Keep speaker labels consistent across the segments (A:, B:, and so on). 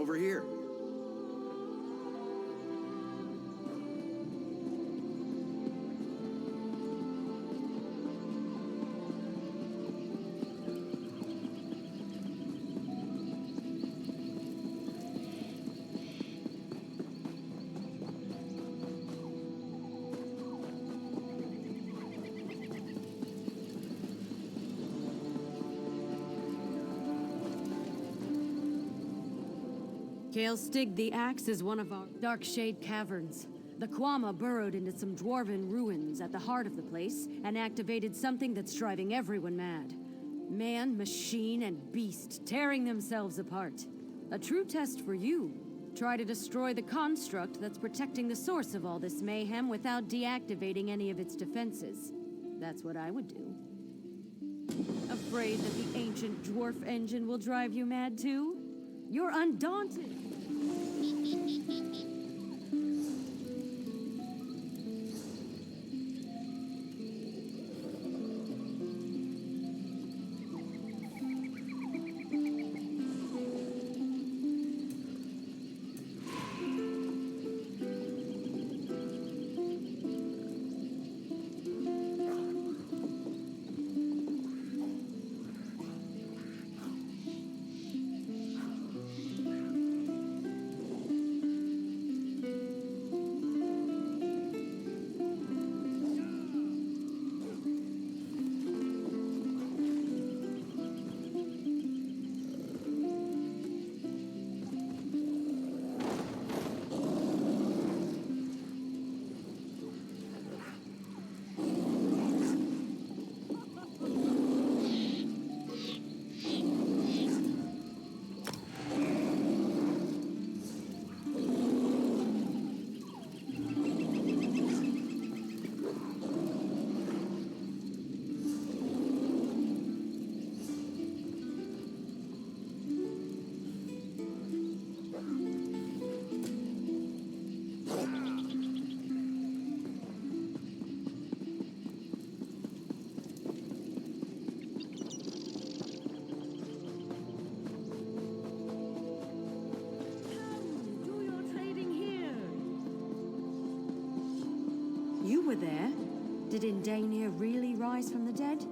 A: Over here.
B: Stig the Axe is one of our Darkshade caverns. The Kwama burrowed into some dwarven ruins at the heart of the place and activated something that's driving everyone mad. Man, machine, and beast tearing themselves apart. A true test for you. Try to destroy the construct that's protecting the source of all this mayhem without deactivating any of its defenses. That's what I would do. Afraid that the ancient dwarf engine will drive you mad too? You're undaunted! You were there? Did Indanir really rise from the dead?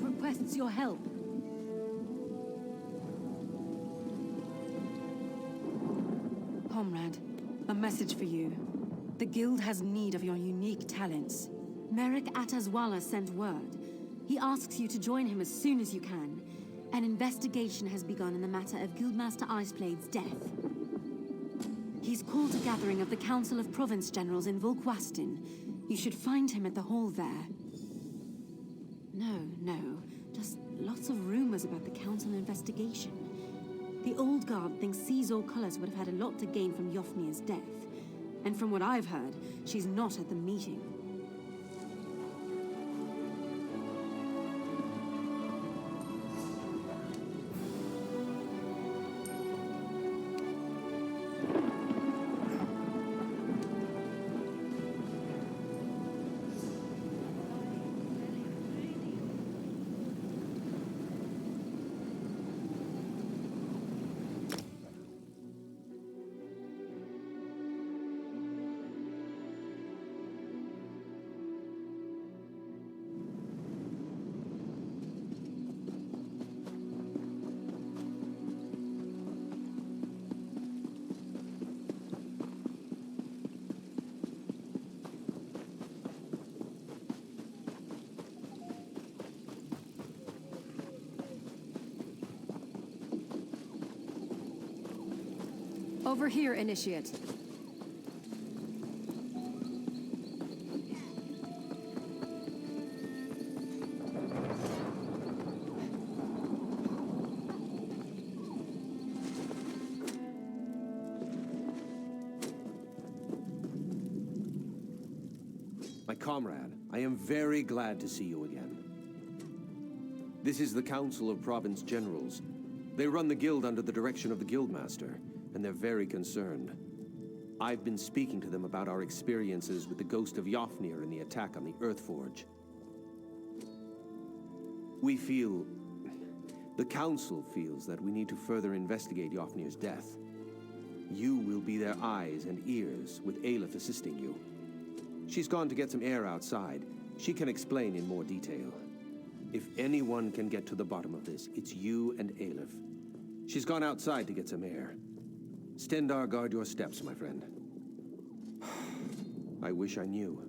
B: Requests your help. Comrade, a message for you. The Guild has need of your unique talents. Merrick Atazwala sent word. He asks you to join him as soon as you can. An investigation has begun in the matter of Guildmaster Iceblade's death. He's called a gathering of the Council of Province Generals in Volquastin. You should find him at the hall there. No. Just lots of rumors about the council investigation. The old guard thinks Caesar Cullis would have had a lot to gain from Yofmir's death. And from what I've heard, she's not at the meeting. Over here, Initiate.
A: My comrade, I am very glad to see you again. This is the Council of Province Generals. They run the guild under the direction of the Guildmaster, and they're very concerned. I've been speaking to them about our experiences with the ghost of Yofnir and the attack on the Earthforge. The Council feels that we need to further investigate Yofnir's death. You will be their eyes and ears, with Aleph assisting you. She's gone to get some air outside. She can explain in more detail. If anyone can get to the bottom of this, it's you and Aleph. She's gone outside to get some air. Stendarr, guard your steps, my friend. I wish I knew.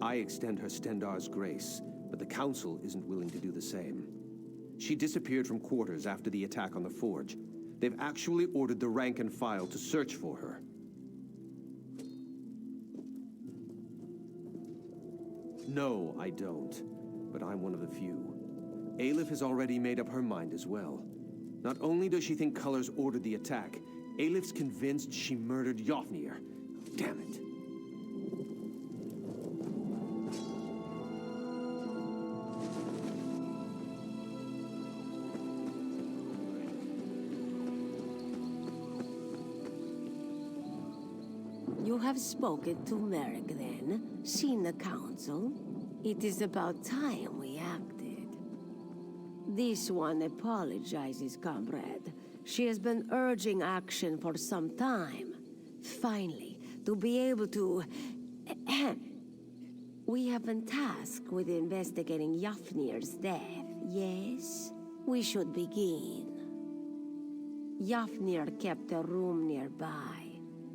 A: I extend her Stendarr's grace, but the Council isn't willing to do the same. She disappeared from quarters after the attack on the Forge. They've actually ordered the rank and file to search for her. No, I don't. But I'm one of the few. Aleph has already made up her mind as well. Not only does she think Colors ordered the attack, Aleph's convinced she murdered Yofnir. Damn it.
C: You have spoken to Merrick then, seen the Council. It is about time we acted. This one apologizes, comrade. She has been urging action for some time. Finally, to be able to... We have been tasked with investigating Yofnir's death, yes? We should begin. Yofnir kept a room nearby.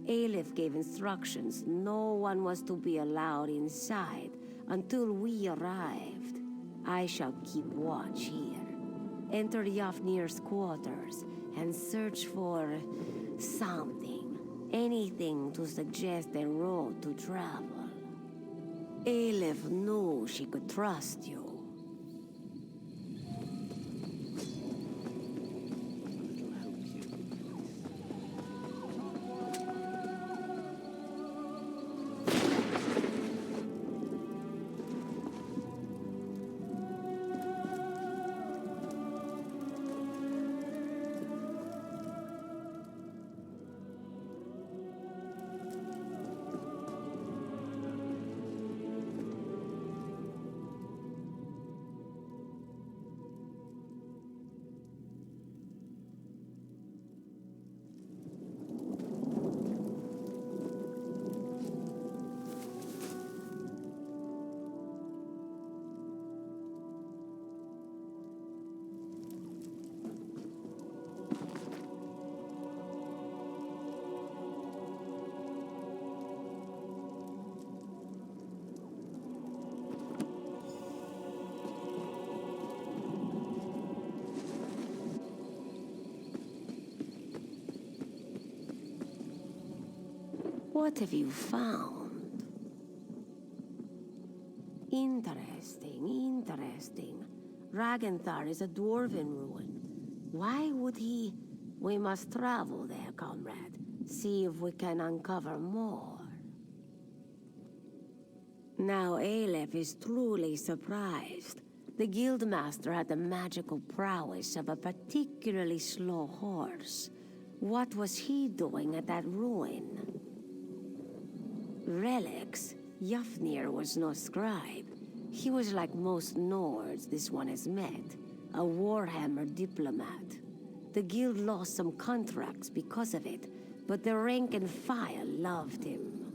C: Aleph gave instructions no one was to be allowed inside until we arrived. I shall keep watch here. Enter Yofnir's quarters and search for something. Anything to suggest a road to travel. Aleph knew she could trust you. What have you found? Interesting. Ragenthar is a dwarven ruin. Why would he... We must travel there, comrade. See if we can uncover more. Now Aleph is truly surprised. The Guildmaster had the magical prowess of a particularly slow horse. What was he doing at that ruin? Relics? Yofnir was no scribe. He was like most Nords this one has met. A Warhammer diplomat. The guild lost some contracts because of it, but the rank and file loved him.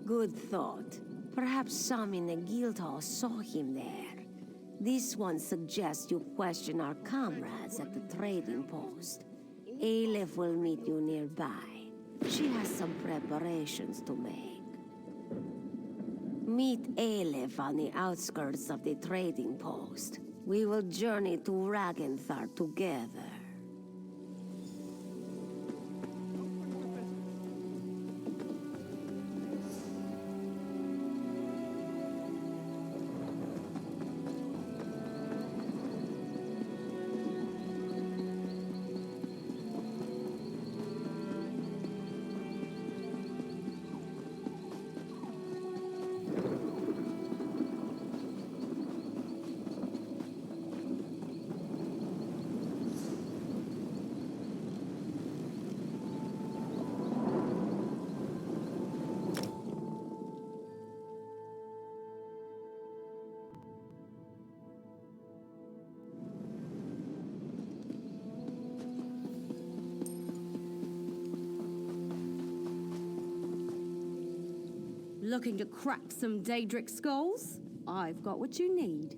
C: Good thought. Perhaps some in the guild hall saw him there. This one suggests you question our comrades at the trading post. Aleph will meet you nearby. She has some preparations to make. Meet Aleph on the outskirts of the trading post. We will journey to Ragenthar together.
B: Looking to crack some Daedric skulls? I've got what you need.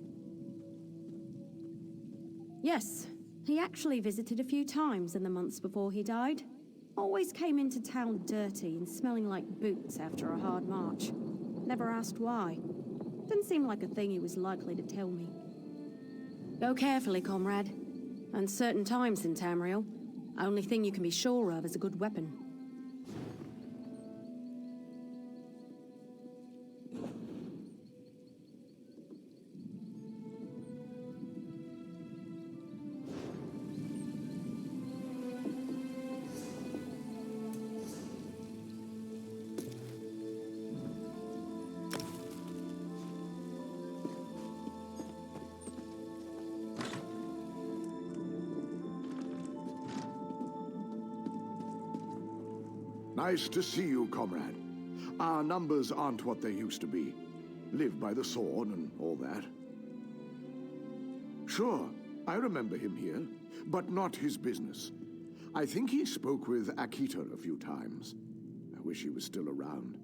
B: Yes, he actually visited a few times in the months before he died. Always came into town dirty and smelling like boots after a hard march. Never asked why. Didn't seem like a thing he was likely to tell me. Go carefully, comrade. Uncertain times in Tamriel. Only thing you can be sure of is a good weapon.
D: Nice to see you, comrade. Our numbers aren't what they used to be. Live by the sword and all that. Sure, I remember him here, but not his business. I think he spoke with Akita a few times. I wish he was still around.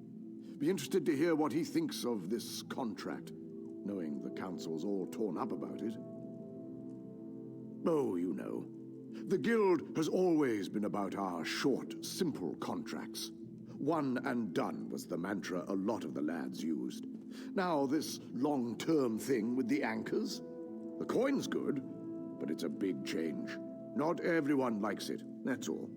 D: Be interested to hear what he thinks of this contract, knowing the council's all torn up about it. Oh, you know. The Guild has always been about our short, simple contracts. One and done was the mantra a lot of the lads used. Now this long-term thing with the anchors? The coin's good, but it's a big change. Not everyone likes it, that's all.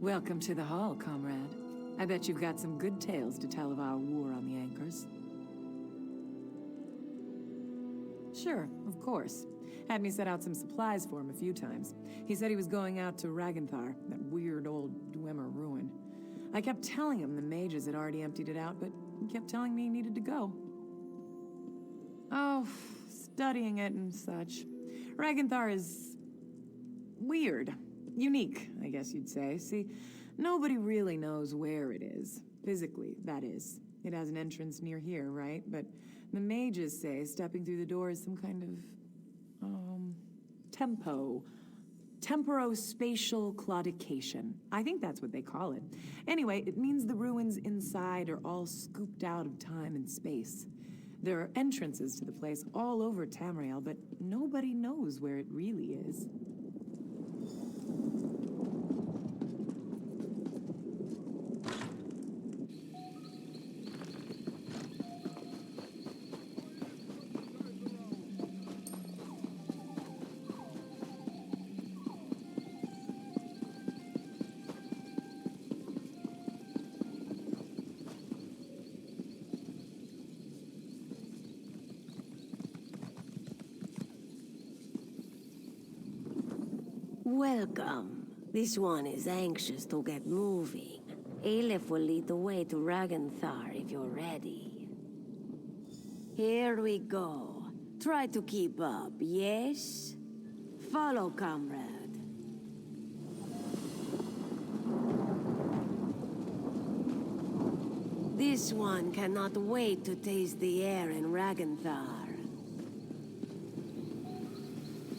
E: Welcome to the hall, comrade. I bet you've got some good tales to tell of our war on the anchors. Sure, of course. Had me set out some supplies for him a few times. He said he was going out to Ragnthar, that weird old Dwemer ruin. I kept telling him the mages had already emptied it out, but he kept telling me he needed to go. Oh, studying it and such. Ragnthar is weird. Unique, I guess you'd say. See, nobody really knows where it is. Physically, that is. It has an entrance near here, right? But the mages say stepping through the door is some kind of, temporospatial claudication. I think that's what they call it. Anyway, it means the ruins inside are all scooped out of time and space. There are entrances to the place all over Tamriel, but nobody knows where it really is.
C: Welcome. This one is anxious to get moving. Aleph will lead the way to Ragnthar if you're ready. Here we go. Try to keep up, yes? Follow, comrade. This one cannot wait to taste the air in Ragnthar.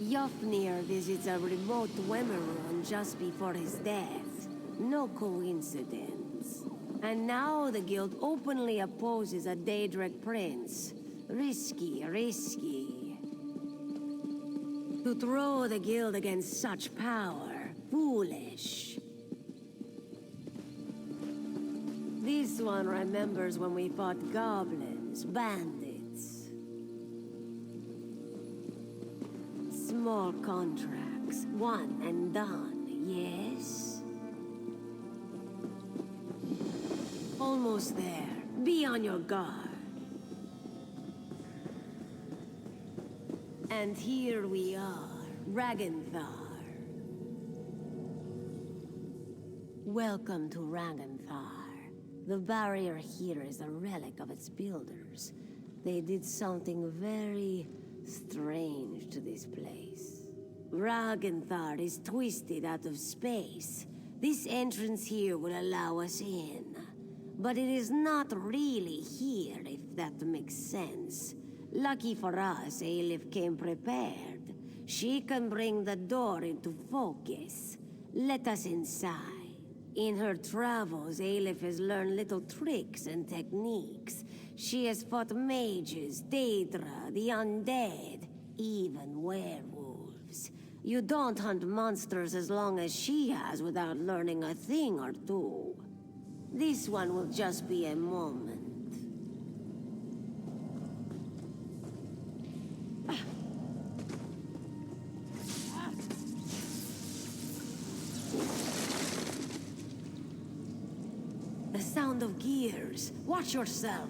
C: Yofnir visits a remote Dwemer just before his death. No coincidence. And now the Guild openly opposes a Daedric prince. Risky, risky. To throw the Guild against such power, foolish. This one remembers when we fought goblins, bandits. Small contracts, one and done, yes? Almost there. Be on your guard. And here we are, Ragnthar. Welcome to Ragnthar. The barrier here is a relic of its builders. They did something very strange to this place. Ragnthar is twisted out of space. This entrance here will allow us in. But it is not really here, if that makes sense. Lucky for us, Aleph came prepared. She can bring the door into focus. Let us inside. In her travels, Aleph has learned little tricks and techniques. She has fought mages, Daedra, the undead, even werewolves. You don't hunt monsters as long as she has without learning a thing or two. This one will just be a moment. The sound of gears. Watch yourself.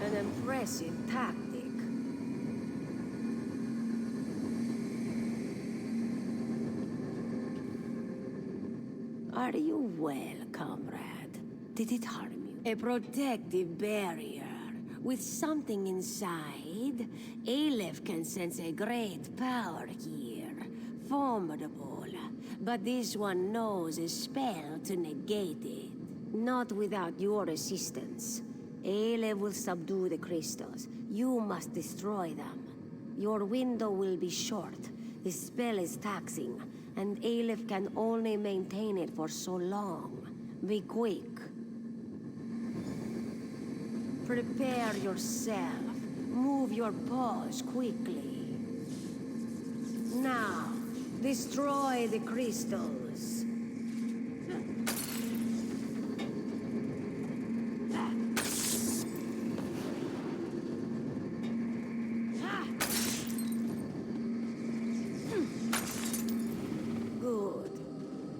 C: An impressive tactic. Are you well, comrade? Did it harm you? A protective barrier. With something inside, Aleph can sense a great power here. Formidable. But this one knows a spell to negate it. Not without your assistance. Aleph will subdue the crystals. You must destroy them. Your window will be short. The spell is taxing, and Aleph can only maintain it for so long. Be quick. Prepare yourself. Move your paws quickly. Now, destroy the crystals. Good.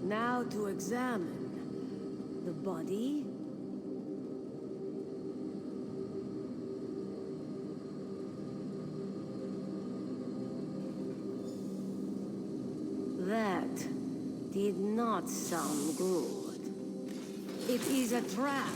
C: Now to examine the body. That did not sound good. It is a trap.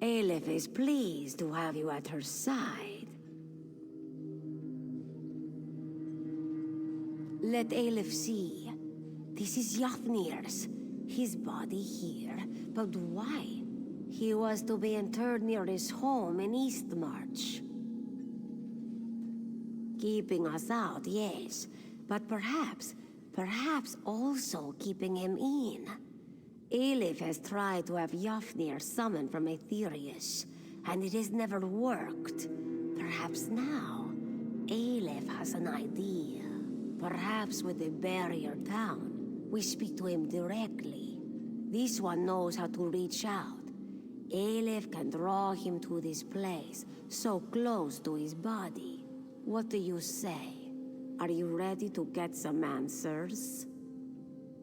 C: Aleph is pleased to have you at her side. Let Aleph see. This is Yafnir's. His body here. But why? He was to be interred near his home in Eastmarch. Keeping us out, yes. But perhaps also keeping him in. Aleph has tried to have Yafnir summoned from Aetherius, and it has never worked. Perhaps now, Aleph has an idea. Perhaps with the barrier down, we speak to him directly. This one knows how to reach out. Aleph can draw him to this place, so close to his body. What do you say? Are you ready to get some answers?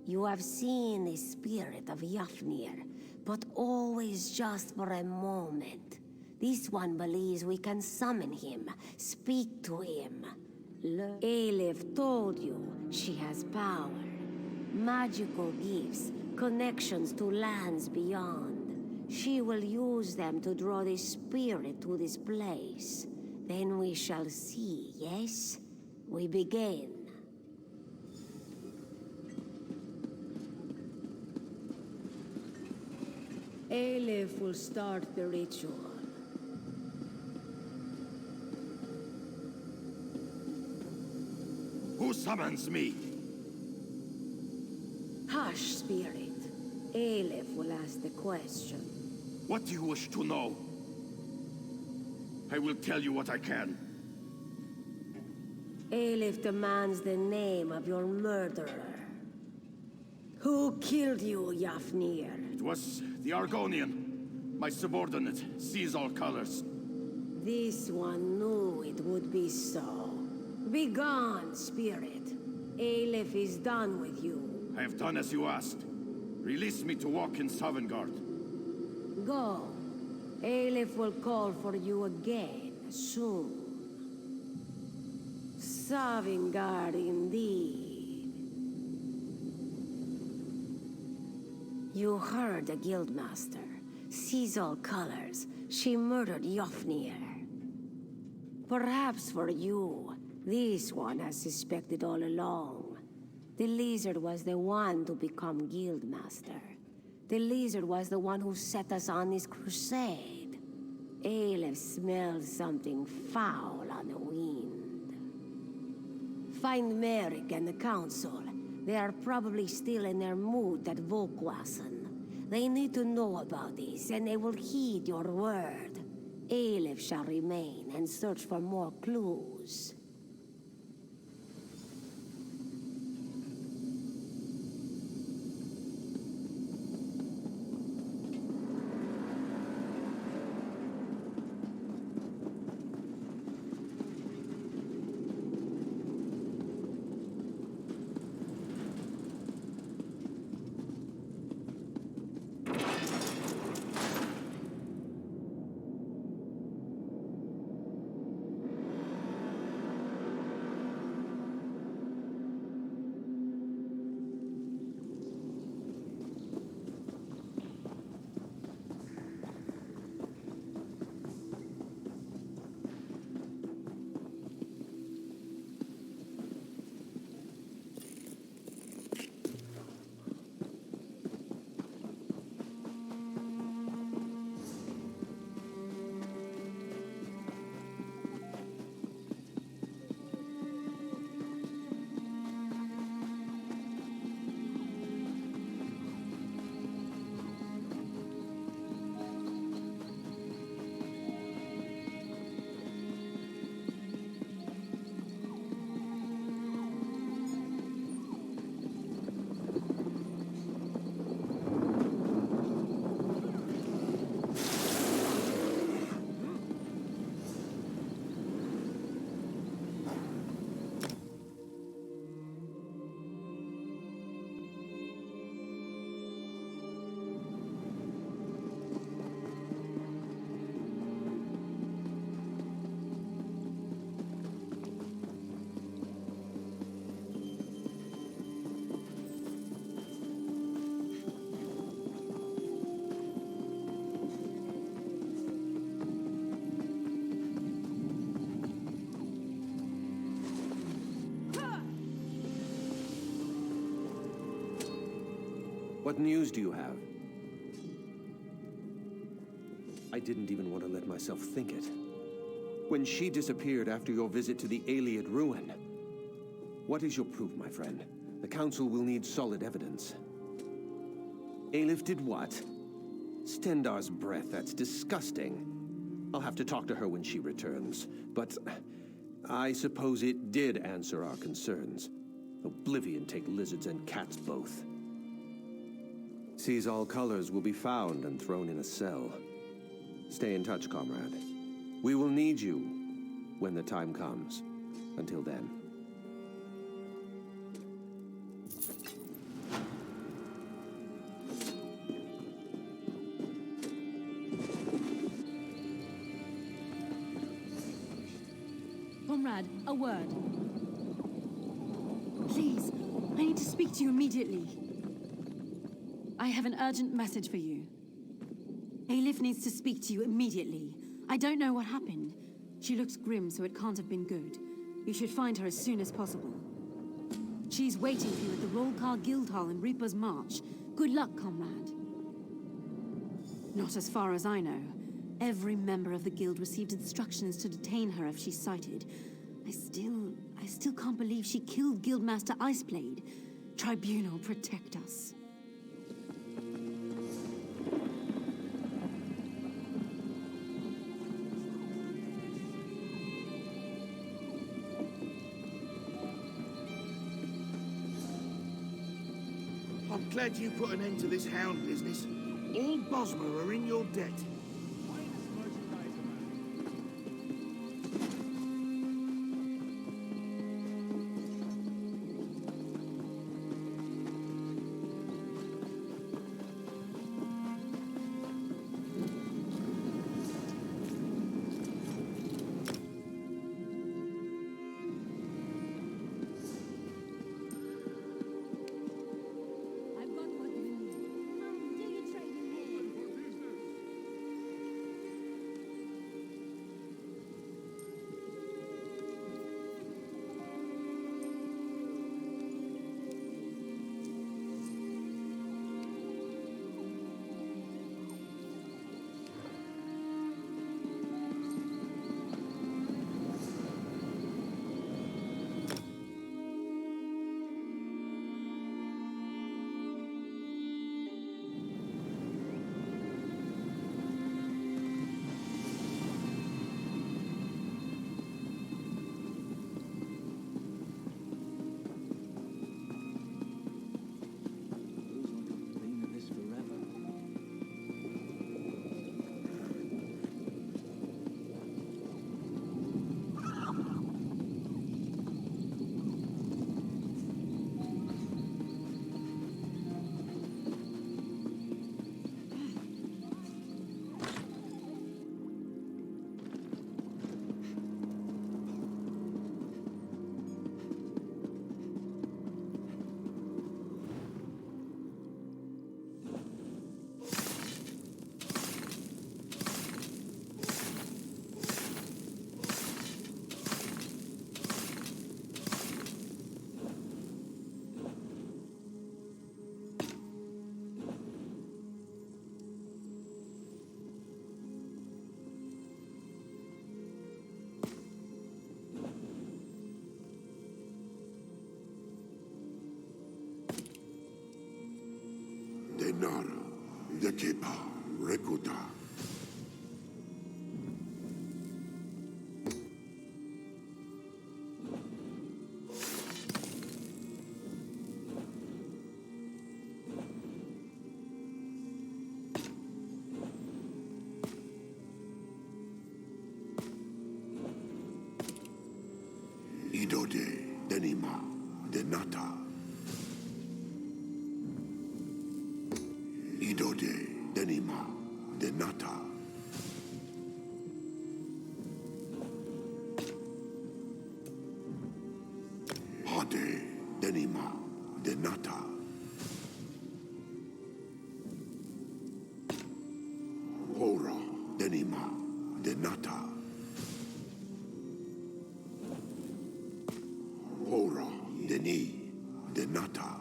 C: You have seen the spirit of Yafnir, but always just for a moment. This one believes we can summon him, speak to him. Aleph told you she has power. Magical gifts, connections to lands beyond. She will use them to draw the spirit to this place. Then we shall see, yes? We begin. Aleph will start the ritual.
F: Who summons me?
C: Hush, spirit. Aleph will ask the question.
F: What do you wish to know? I will tell you what I can.
C: Aleph demands the name of your murderer. Who killed you, Yafnir?
F: It was the Argonian, my subordinate, sees all colors.
C: This one knew it would be so. Begone, spirit. Aleph is done with you.
F: I have done as you asked. Release me to walk in Sovngarde.
C: Go. Aleph will call for you again, soon. Sovngarde indeed. You heard the Guildmaster. Sees all colors. She murdered Yafnir. Perhaps for you, this one has suspected all along. The lizard was the one to become Guildmaster. The lizard was the one who set us on this crusade. Aleph smelled something foul on the wind. Find Merrick and the Council. They are probably still in their mood at Volkwassen. They need to know about this, and they will heed your word. Aleph shall remain and search for more clues.
A: What news do you have? I didn't even want to let myself think it. When she disappeared after your visit to the Iliad ruin. What is your proof, my friend? The Council will need solid evidence. Aelif did what? Stendar's breath, that's disgusting. I'll have to talk to her when she returns, but I suppose it did answer our concerns. Oblivion take lizards and cats both. Sees all colors will be found and thrown in a cell. Stay in touch, comrade. We will need you when the time comes. Until then.
B: Comrade, a word. Please, I need to speak to you immediately. I have an urgent message for you. Aelif needs to speak to you immediately. I don't know what happened. She looks grim, so it can't have been good. You should find her as soon as possible. She's waiting for you at the Rollcar Guildhall in Reaper's March. Good luck, comrade. Not as far as I know. Every member of the guild received instructions to detain her if she's sighted. I still can't believe she killed Guildmaster Iceblade. Tribunal, protect us.
F: I'm glad you put an end to this hound business. All Bosmer are in your debt.
B: I've got what you need. Do you trade in here?
G: Denara, Yakepa, Rekuta. Idode, Denima, Denata. Idode, Denima, Denata. Hade, Denima, Denata. Hora, Denima, Denata. Hora, Deni, Denata.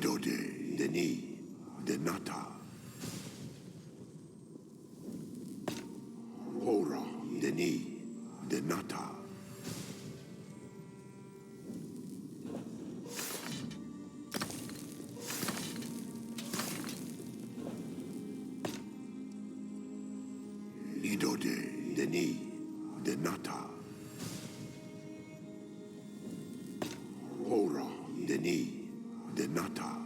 G: Idode, Deni, Denata. Hora, Deni, Denata. Idode, Deni, Denata. Hora, Deni, Denata.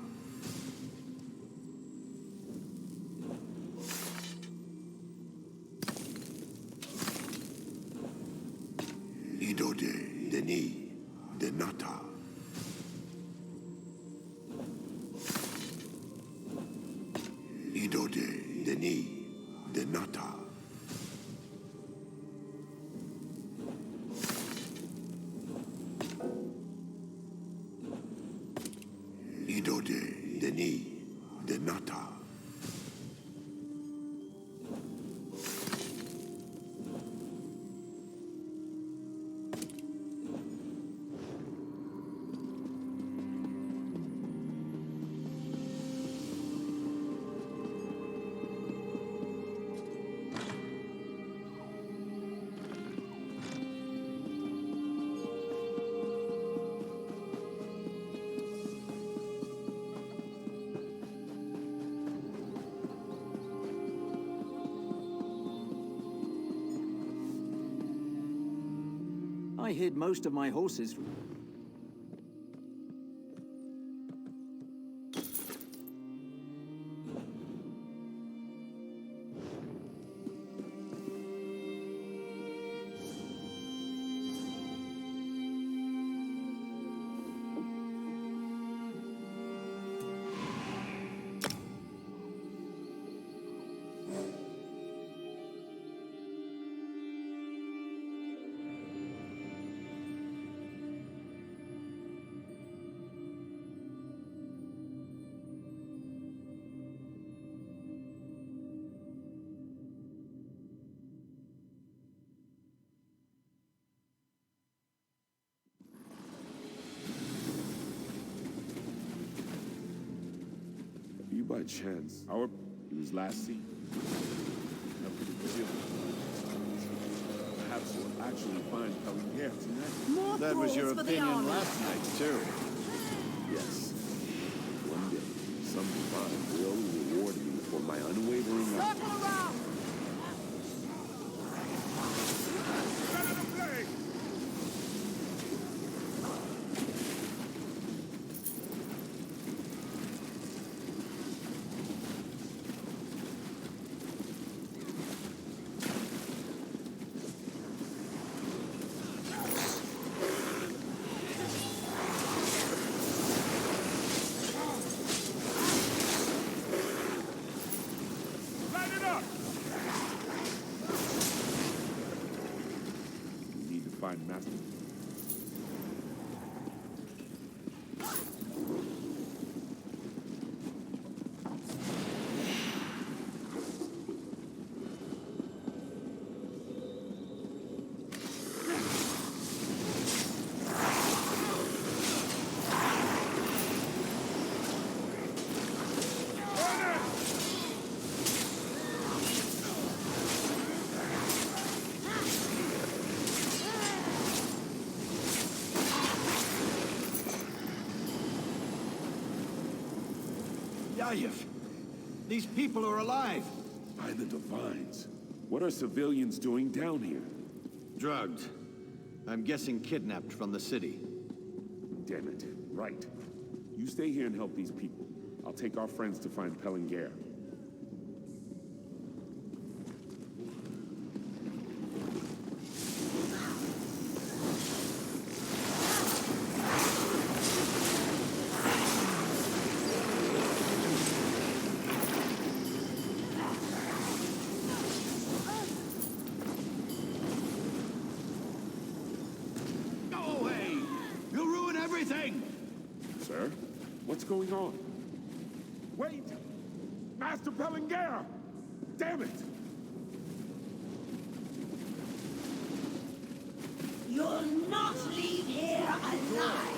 G: Idode, Deni, Denata. Idode, Deni, Denata. Idode, Deni, Denata.
H: I hid most of my horses.
I: You by chance, our was last seen. Perhaps we'll actually find Pellinger tonight.
B: More
J: That was your
B: for the
J: opinion
B: army.
J: last night, too.
I: Yes. One day, some divine will reward me for my unwavering effort.
B: Circle around!
I: We need to find Master.
J: Yayev, these people are alive.
I: By the divines. What are civilians doing down here?
J: Drugged. I'm guessing kidnapped from the city.
I: Damn it. Right. You stay here and help these people. I'll take our friends to find Pellinger.
J: Go away! You'll ruin everything!
I: Sir? What's going on? Wait! Master Pellinger! Damn it!
C: You'll not leave here alive!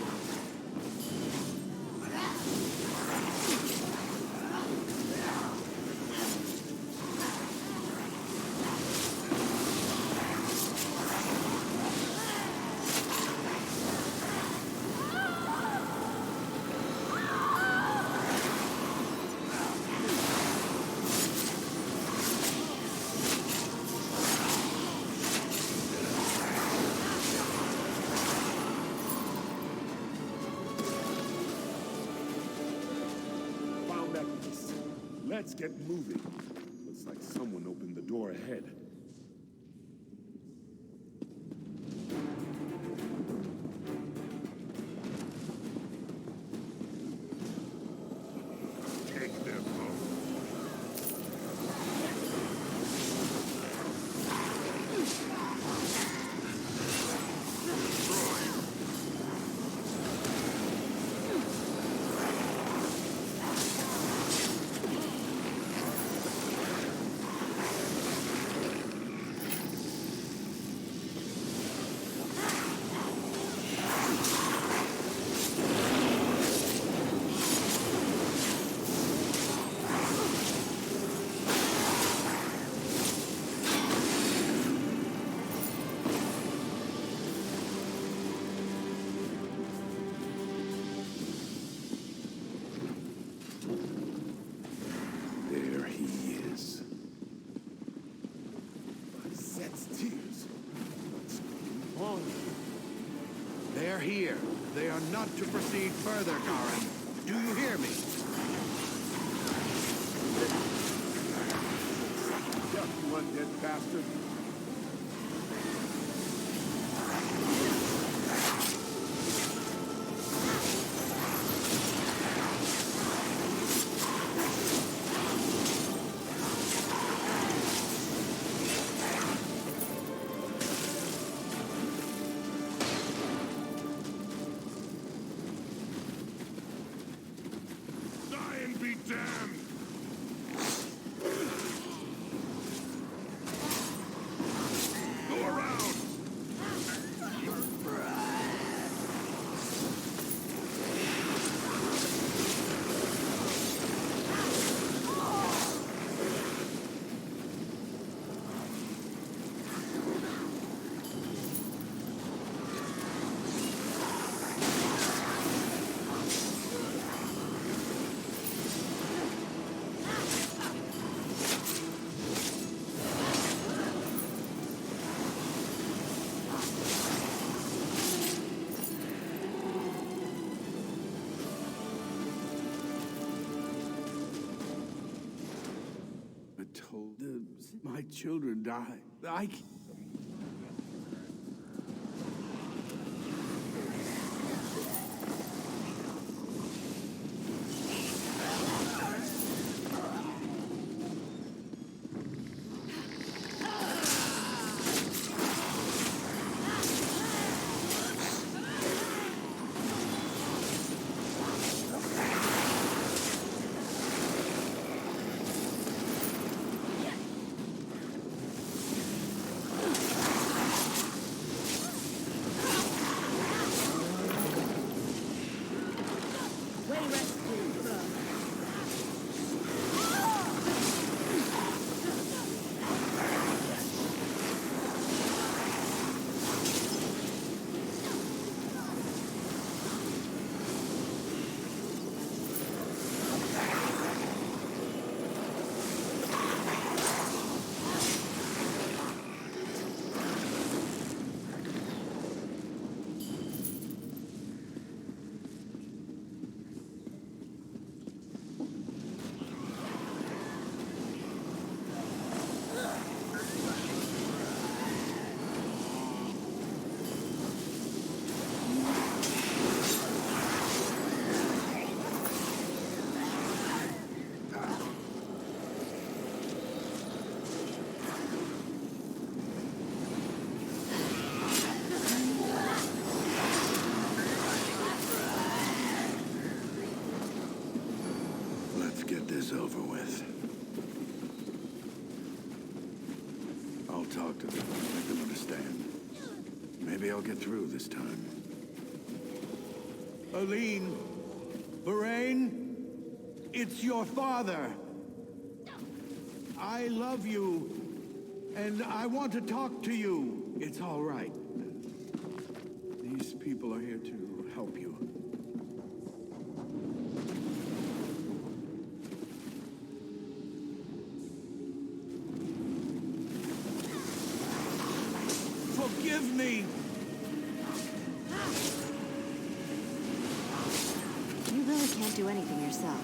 G: Let's get moving. Looks like someone opened the door ahead. Take them home. There he is. Set's tears. What's going on?
K: They're here. They are not to proceed further, Karen. Do you hear me?
G: Duck, you undead bastard. Die and be damned! Go around!
K: I told my children died. Let's get this over with. I'll talk to them, make them understand. Maybe I'll get through this time. Aline! Lorraine! It's your father! I love you, and I want to talk to you. It's all right. These people are here to help you. Forgive me!
B: You really can't do anything yourself.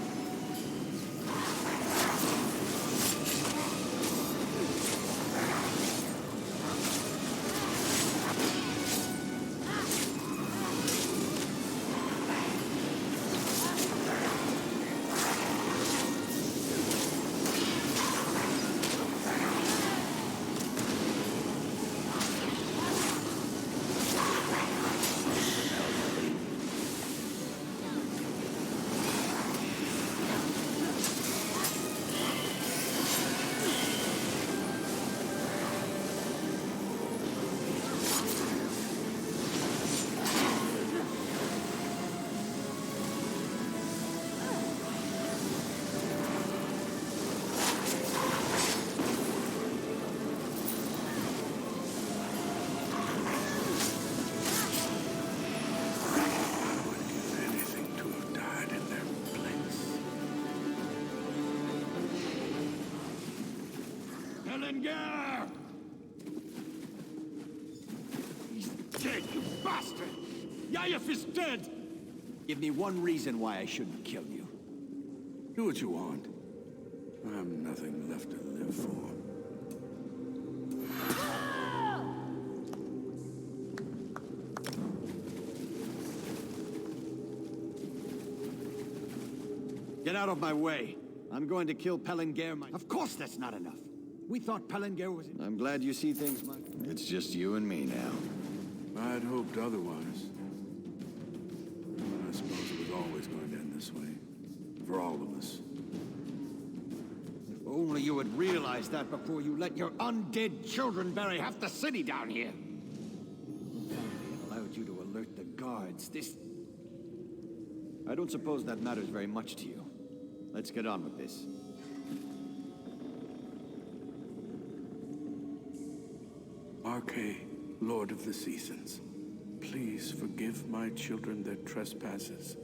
F: Belengar! He's dead, you bastard! Yaif is dead!
H: Give me one reason why I shouldn't kill you.
K: Do what you want. I have nothing left to live for.
J: Get out of my way. I'm going to kill Belengar. Of course that's not enough. We thought Belengar was... I'm glad you see things, Mike. It's just you and me now.
K: I'd hoped otherwise. But I suppose it was always going to end this way. For all of us.
J: If only you had realized that before you let your undead children bury half the city down here. It allowed you to alert the guards. I don't suppose that matters very much to you. Let's get on with this.
K: Arche, Lord of the Seasons, please forgive my children their trespasses,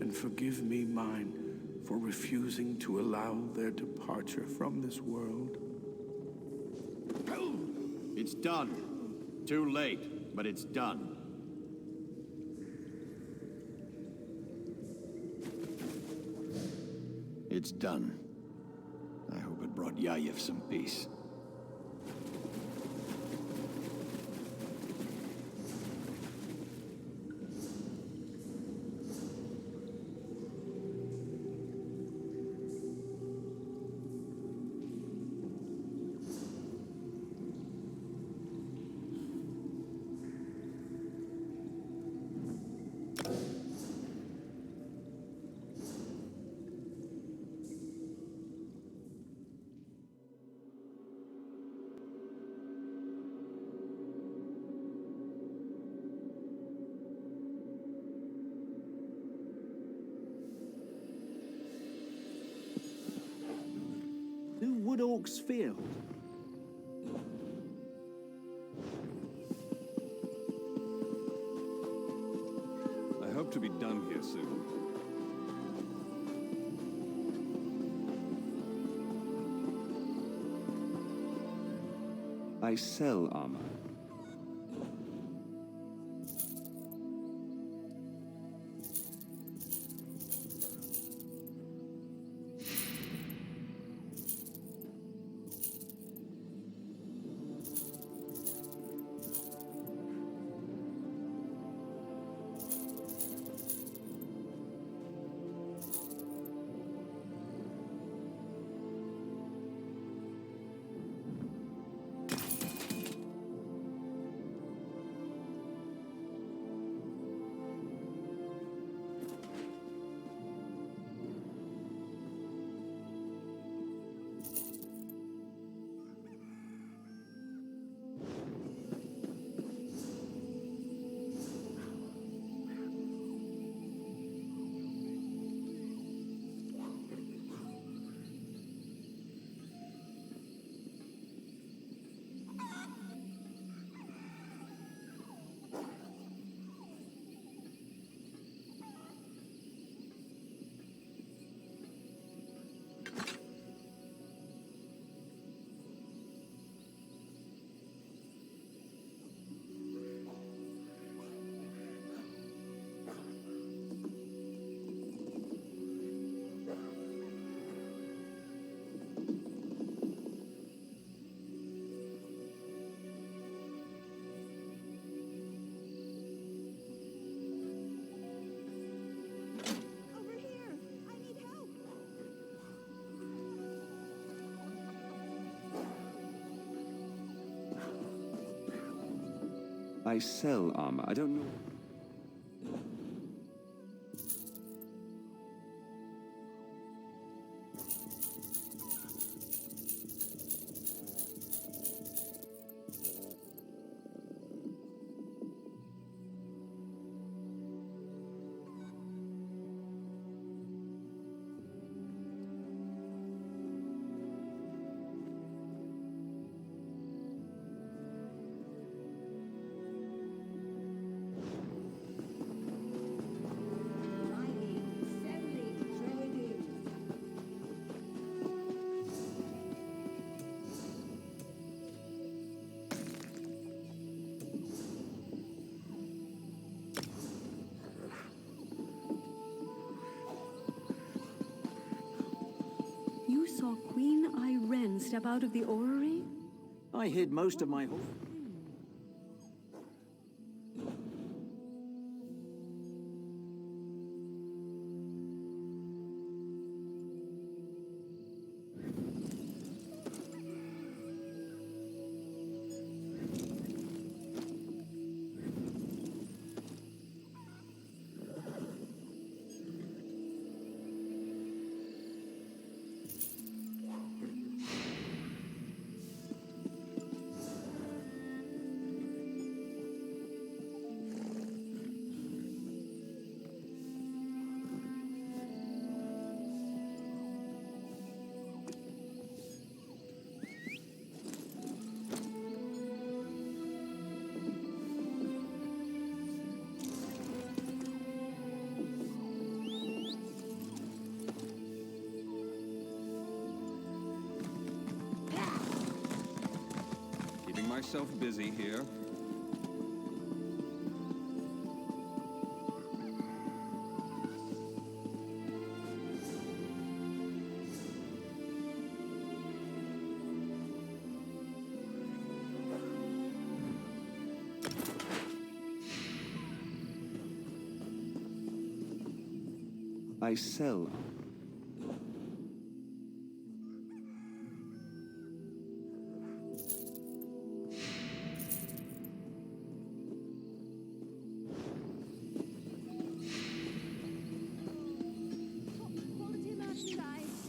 K: and forgive me mine for refusing to allow their departure from this world.
J: It's done. Too late, but it's done. It's done. I hope it brought Yaif some peace.
H: New Wood Oaks Field.
G: I hope to be done here soon.
A: I sell armor. I sell armor. I don't know.
B: step out of the orrery?
H: I hid most of my whole...
A: Keeping myself busy here. I sell.
B: Quality merchandise.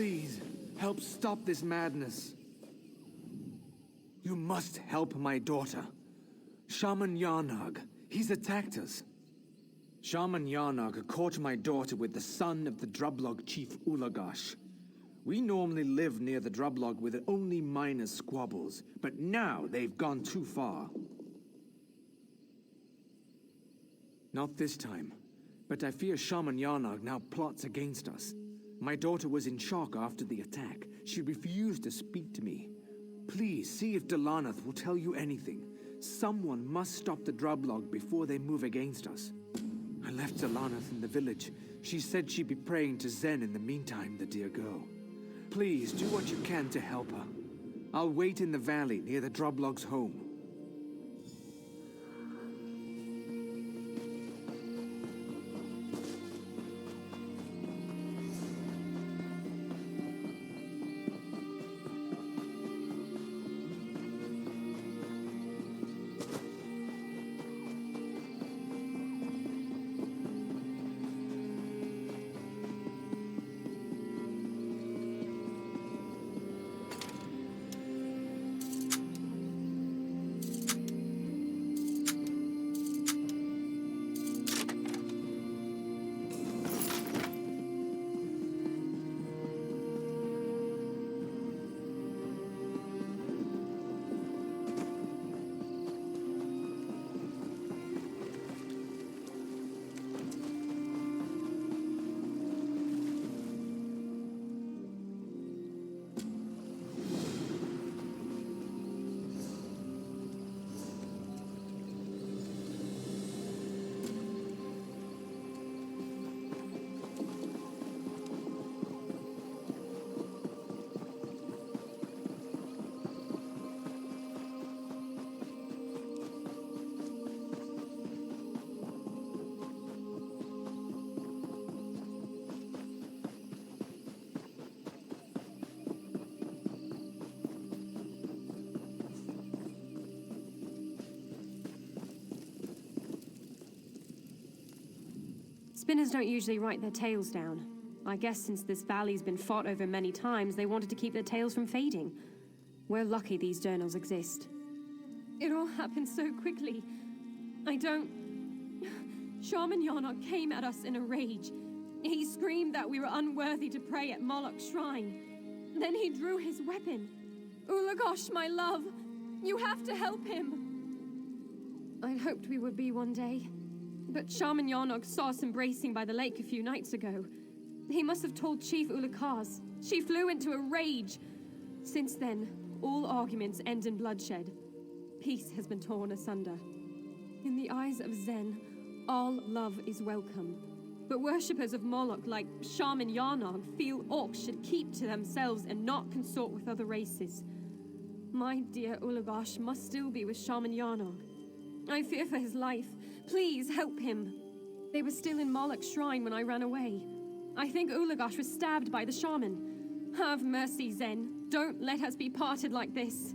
L: Please, help stop this madness. You must help my daughter. Shaman Yarnag, he's attacked us. Shaman Yarnag caught my daughter with the son of the Drublog chief Ulagash. We normally live near the Drublog with only minor squabbles, but now they've gone too far. Not this time, but I fear Shaman Yarnag now plots against us. My daughter was in shock after the attack. She refused to speak to me. Please, see if Delanath will tell you anything. Someone must stop the Drublog before they move against us. I left Delanath in the village. She said she'd be praying to Zen in the meantime, the dear girl. Please, do what you can to help her. I'll wait in the valley near the Drublog's home.
M: Spinners don't usually write their tales down. I guess since this valley's been fought over many times, they wanted to keep their tales from fading. We're lucky these journals exist. It all happened so quickly. Shaman Yarnok came at us in a rage. He screamed that we were unworthy to pray at Moloch's shrine. Then he drew his weapon. Ulagosh, my love, you have to help him. I'd hoped we would be one day. But Shaman Yarnok saw us embracing by the lake a few nights ago. He must have told Chief Ulakaz. She flew into a rage. Since then, all arguments end in bloodshed. Peace has been torn asunder. In the eyes of Zen, all love is welcome. But worshippers of Moloch like Shaman Yarnog feel orcs should keep to themselves and not consort with other races. My dear Ulagosh must still be with Shaman Yarnog. I fear for his life. Please help him. They were still in Moloch's shrine when I ran away. I think Ulagosh was stabbed by the shaman. Have mercy, Zen. Don't let us be parted like this.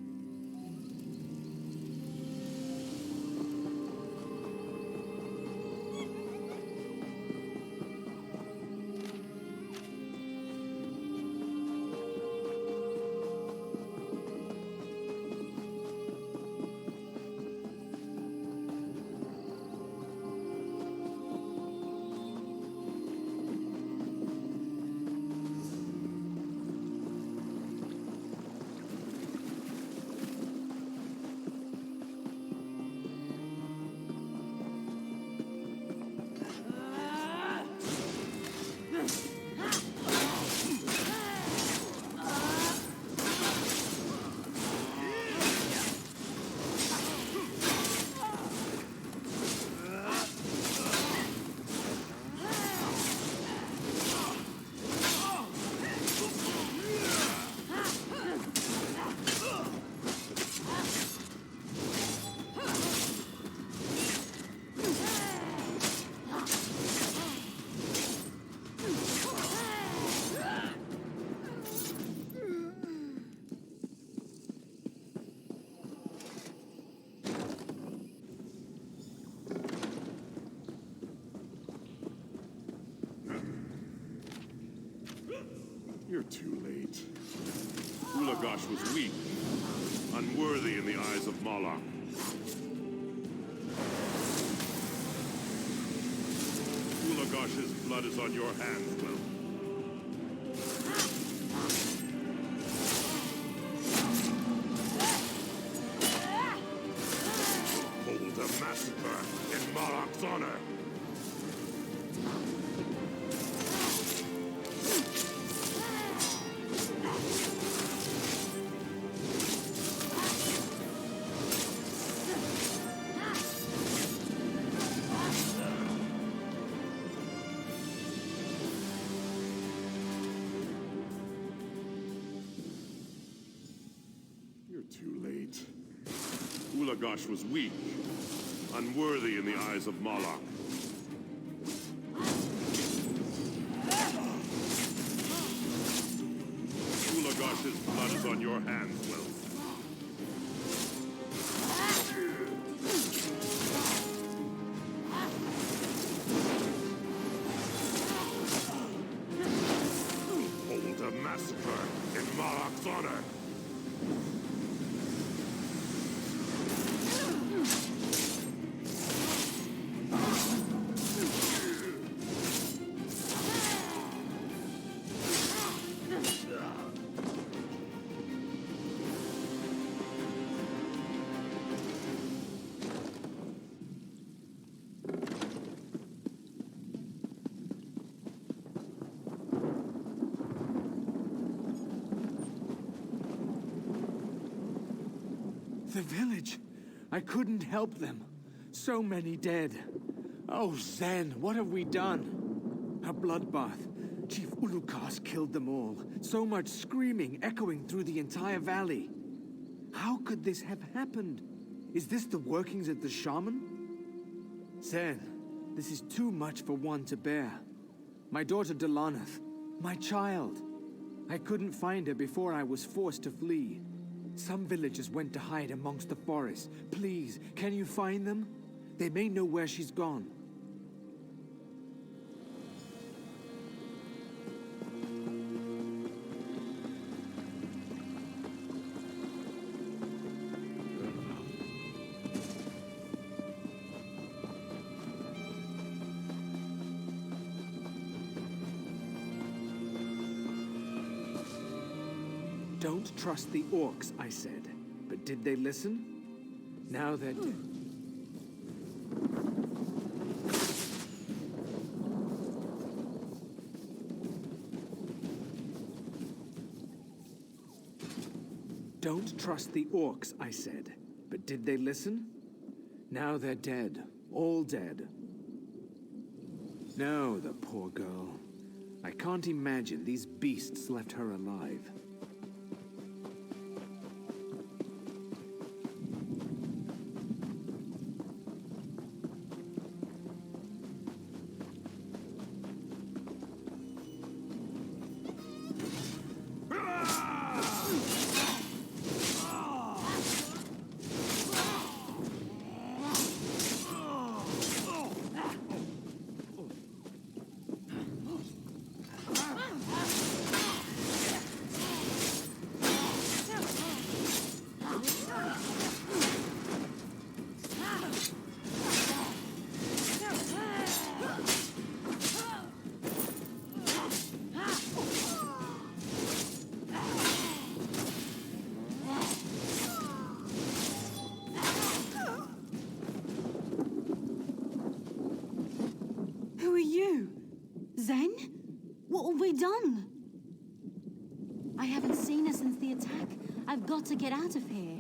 F: You're too late. Ulagosh was weak, unworthy in the eyes of Moloch. Ulagosh's blood is on your hands, Will. Hold a massacre in Moloch's honor. Too late. Ulagosh was weak, unworthy in the eyes of Moloch. Ulagosh's blood is on your hands, Will. Hold a massacre in Moloch's honor.
L: The village. I couldn't help them. So many dead. Oh, Zen, what have we done? A bloodbath. Chief Ulukas killed them all. So much screaming echoing through the entire valley. How could this have happened? Is this the workings of the shaman? Zen, this is too much for one to bear. My daughter Delanath, my child. I couldn't find her before I was forced to flee. Some villagers went to hide amongst the forest. Please, can you find them? They may know where she's gone. Don't trust the orcs, I said. But did they listen? Now they're dead. Don't trust the orcs, I said. But did they listen? Now they're dead. All dead. No, the poor girl. I can't imagine these beasts left her alive.
B: Zen? What have we done? I haven't seen her since the attack. I've got to get out of here.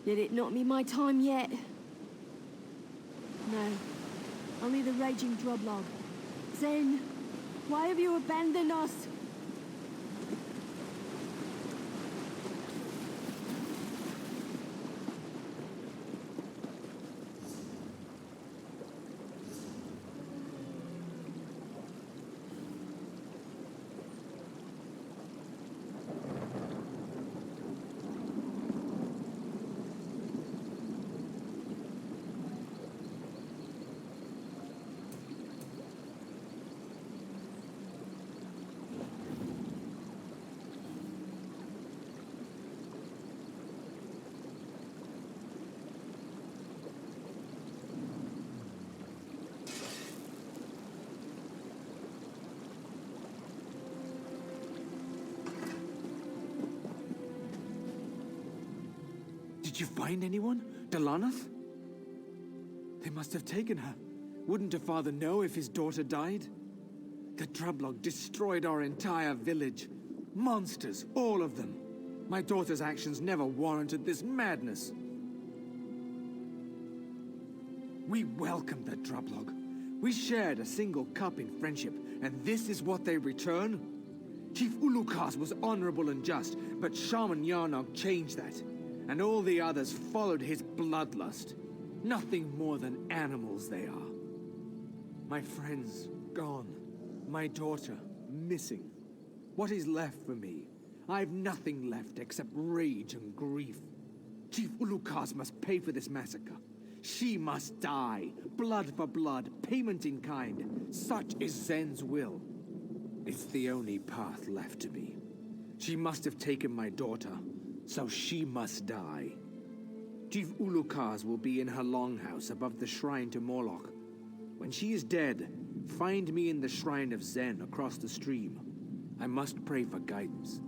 N: Did it not be my time yet? No. Only the raging Drublog. Zen, why have you abandoned us?
L: Did you find anyone? Delanath? They must have taken her. Wouldn't her father know if his daughter died? The Drublog destroyed our entire village. Monsters, all of them. My daughter's actions never warranted this madness. We welcomed the Drublog. We shared a single cup in friendship, and this is what they return? Chief Ulukas was honorable and just, but Shaman Yarnog changed that. And all the others followed his bloodlust. Nothing more than animals they are. My friends, gone. My daughter, missing. What is left for me? I've nothing left except rage and grief. Chief Ulukas must pay for this massacre. She must die. Blood for blood, payment in kind. Such is Zen's will. It's the only path left to me. She must have taken my daughter. So she must die. Chief Ulukas will be in her longhouse above the shrine to Moloch. When she is dead, find me in the shrine of Zen across the stream. I must pray for guidance.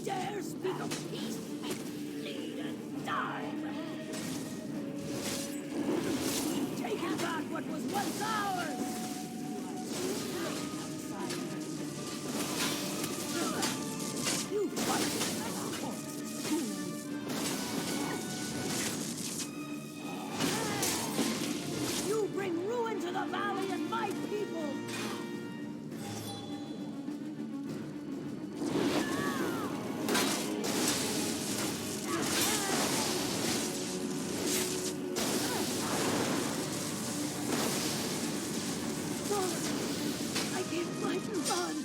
C: Dare speak of peace?
N: what's ours! You fucking you bring ruin to the valley and my people! I can't find your son!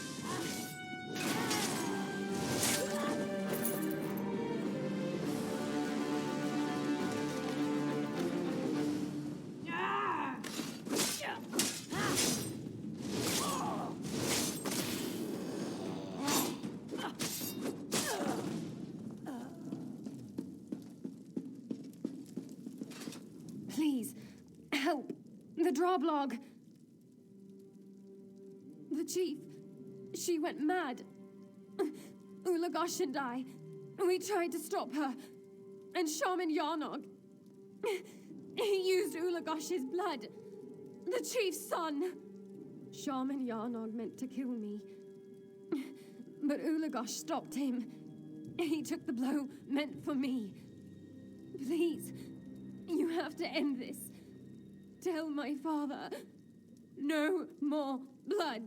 M: Please, help. The drawblog. The chief. She went mad. Ulagosh and I. We tried to stop her. And Shaman Yarnog. He used Ulagosh's blood. The chief's son. Shaman Yarnog meant to kill me. But Ulagosh stopped him. He took the blow meant for me. Please, you have to end this. Tell my father. No more blood.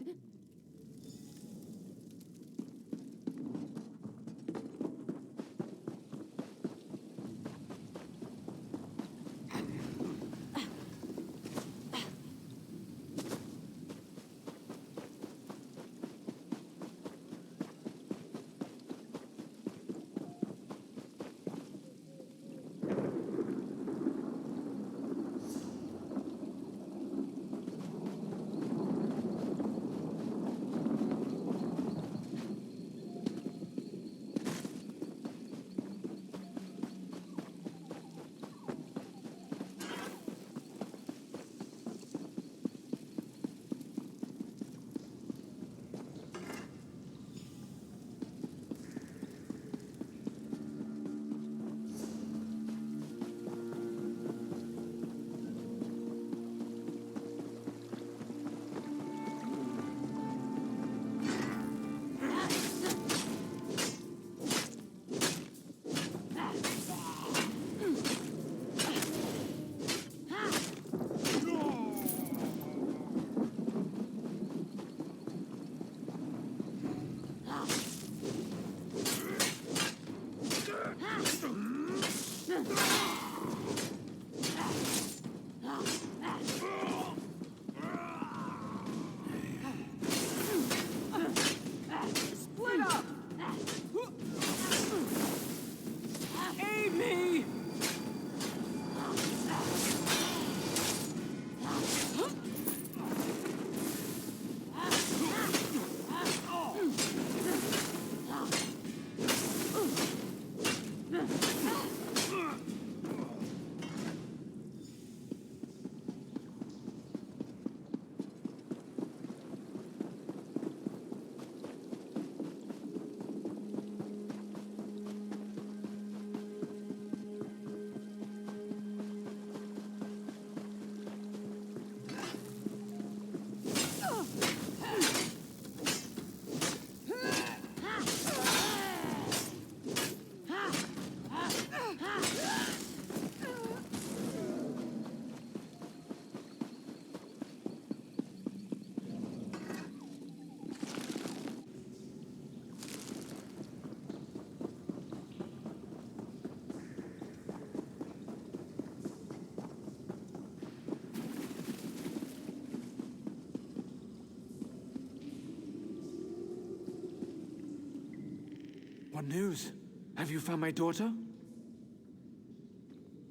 L: What news? Have you found my daughter?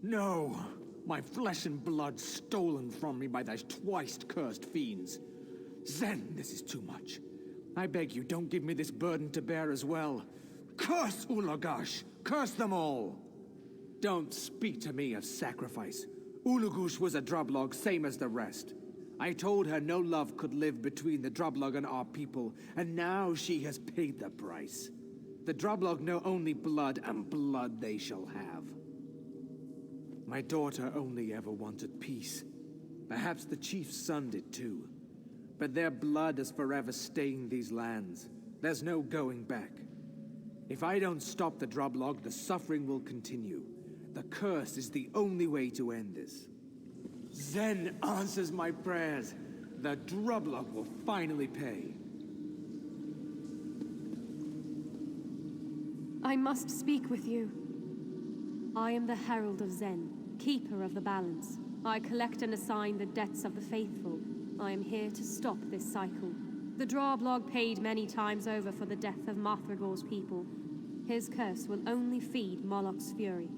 L: No! My flesh and blood stolen from me by those twice-cursed fiends. Zen, this is too much. I beg you, don't give me this burden to bear as well. Curse Ulagash! Curse them all! Don't speak to me of sacrifice. Ulugush was a Drublog, same as the rest. I told her no love could live between the Drublog and our people, and now she has paid the price. The Drublog know only blood, and blood they shall have. My daughter only ever wanted peace. Perhaps the chief's son did too. But their blood is forever stained these lands. There's no going back. If I don't stop the droblog, the suffering will continue. The curse is the only way to end this. Zen answers my prayers. The droblog will finally pay.
M: I must speak with you. I am the Herald of Zen, Keeper of the Balance. I collect and assign the debts of the faithful. I am here to stop this cycle. The droblog paid many times over for the death of Marthragor's people. His curse will only feed Moloch's fury.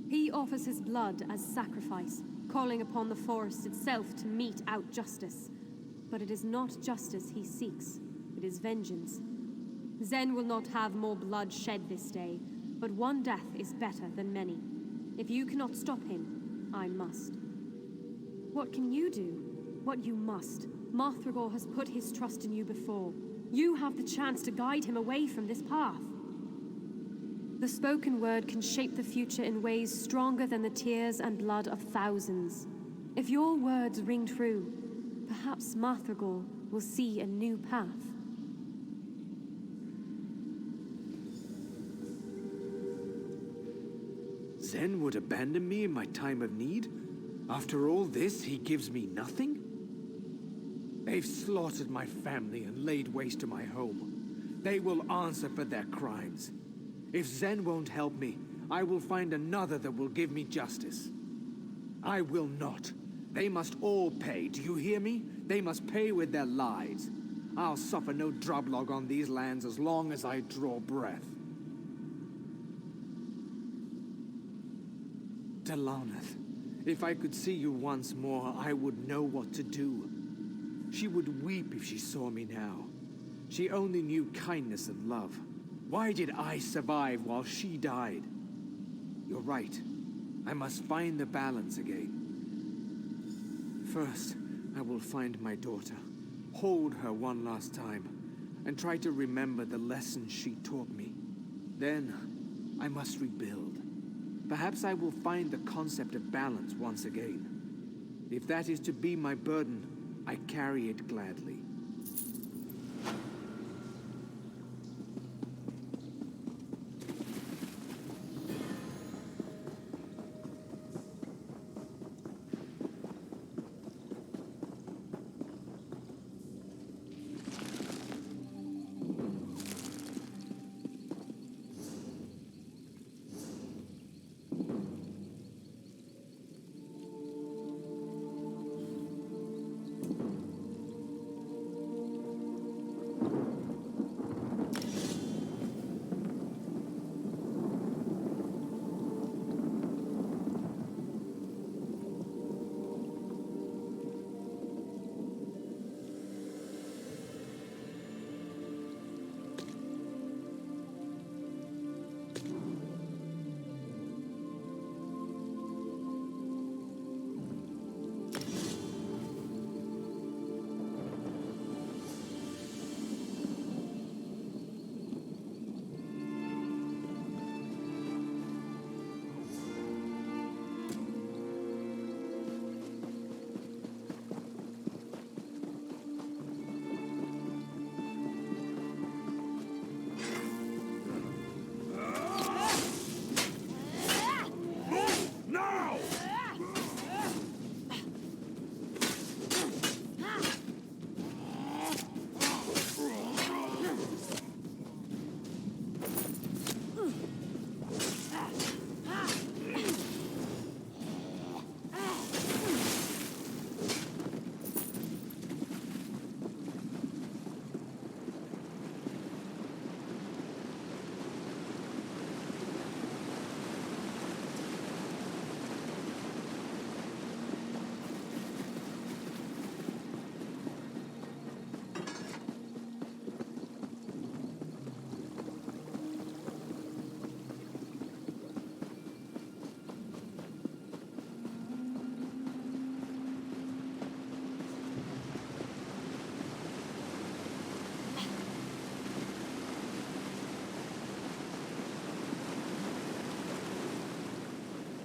M: He offers his blood as sacrifice, calling upon the forest itself to mete out justice. But it is not justice he seeks, it is vengeance. Zen will not have more blood shed this day, but one death is better than many. If you cannot stop him, I must. What can you do? What you must. Marthragor has put his trust in you before. You have the chance to guide him away from this path. The spoken word can shape the future in ways stronger than the tears and blood of thousands. If your words ring true, perhaps Marthragor will see a new path.
L: Zen would abandon me in my time of need? After all this, he gives me nothing? They've slaughtered my family and laid waste to my home. They will answer for their crimes. If Zen won't help me, I will find another that will give me justice. I will not. They must all pay, do you hear me? They must pay with their lives. I'll suffer no droblog on these lands as long as I draw breath. Delaneth, if I could see you once more, I would know what to do. She would weep if she saw me now. She only knew kindness and love. Why did I survive while she died? You're right. I must find the balance again. First, I will find my daughter, hold her one last time, and try to remember the lessons she taught me. Then, I must rebuild. Perhaps I will find the concept of balance once again. If that is to be my burden, I carry it gladly.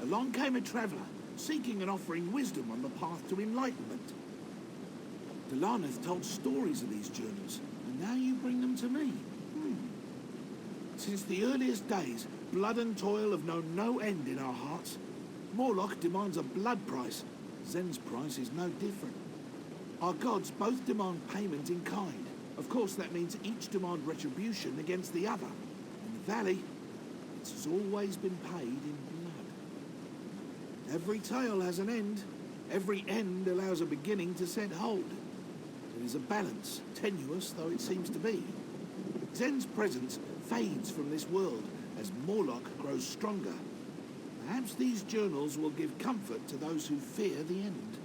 J: Along came a traveler,
K: seeking and offering wisdom on the path to enlightenment. Delaneth told stories of these journals, and now you bring them to me. Since the earliest days, blood and toil have known no end in our hearts. Morlock demands a blood price. Zen's price is no different. Our gods both demand payment in kind. Of course, that means each demand retribution against the other. In the Valley, it has always been paid in blood. Every tale has an end. Every end allows a beginning to set hold. It is a balance, tenuous though it seems to be. Zen's presence fades from this world as Morlock grows stronger. Perhaps these journals will give comfort to those who fear the end.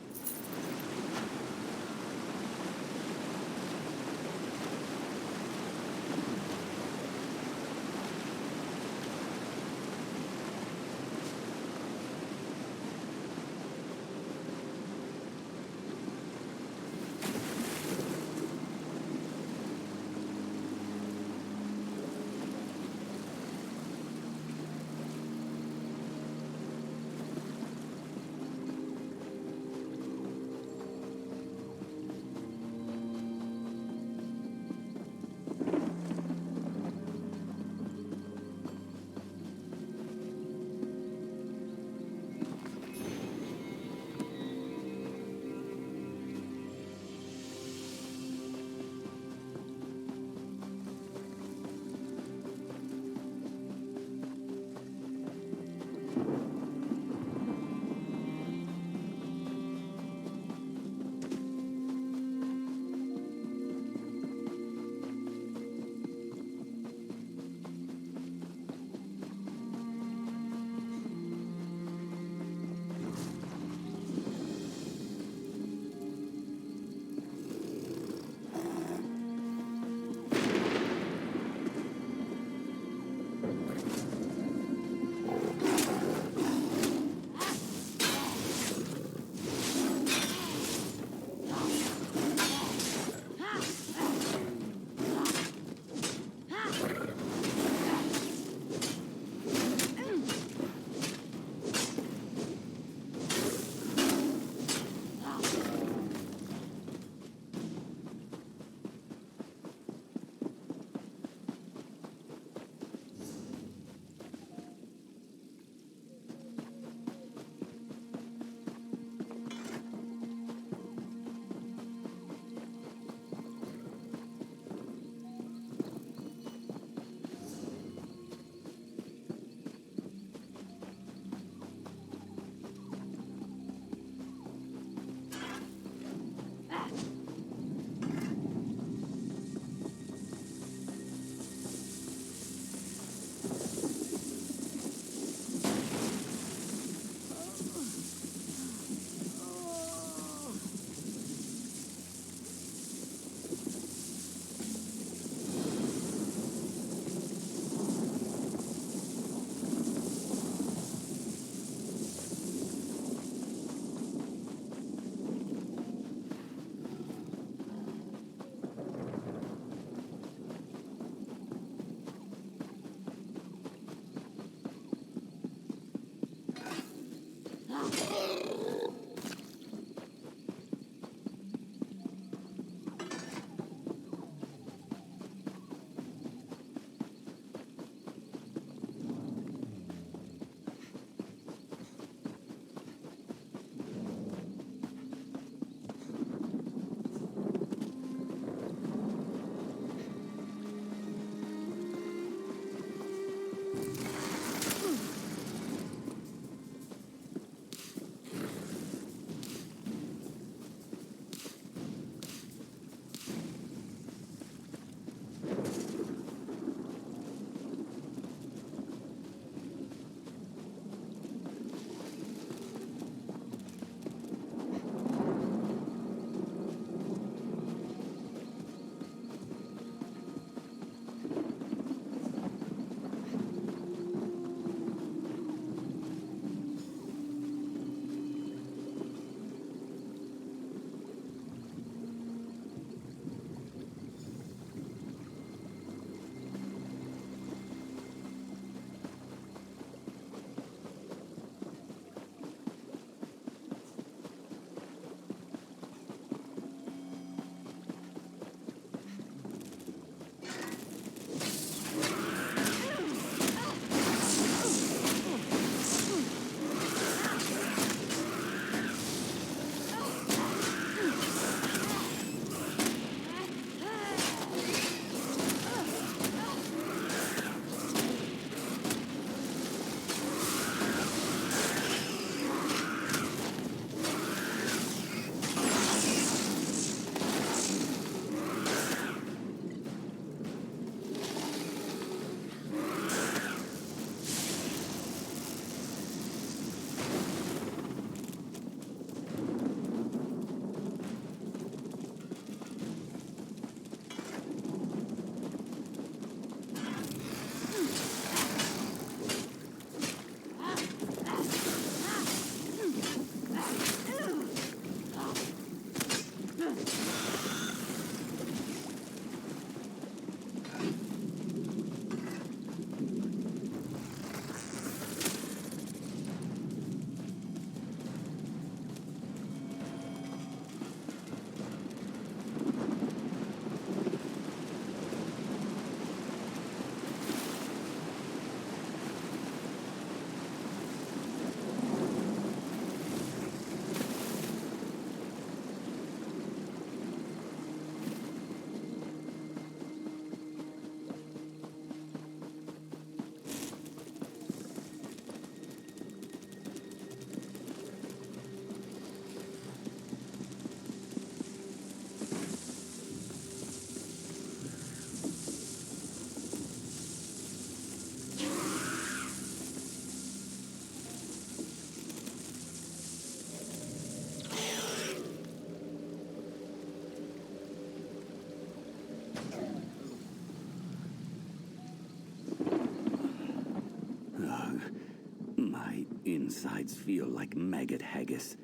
O: insides feel like maggot haggis.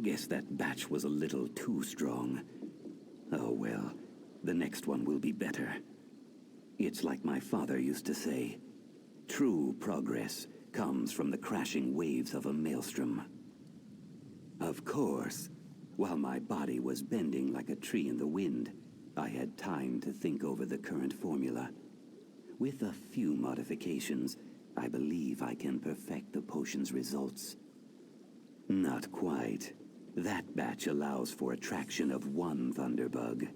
O: Guess that batch was a little too strong. Oh well, the next one will be better. It's like my father used to say, true progress comes from the crashing waves of a maelstrom. Of course, while my body was bending like a tree in the wind, I had time to think over the current formula. With a few modifications, I believe I can perfect the potion's results. Not quite. That batch allows for attraction of one thunderbug.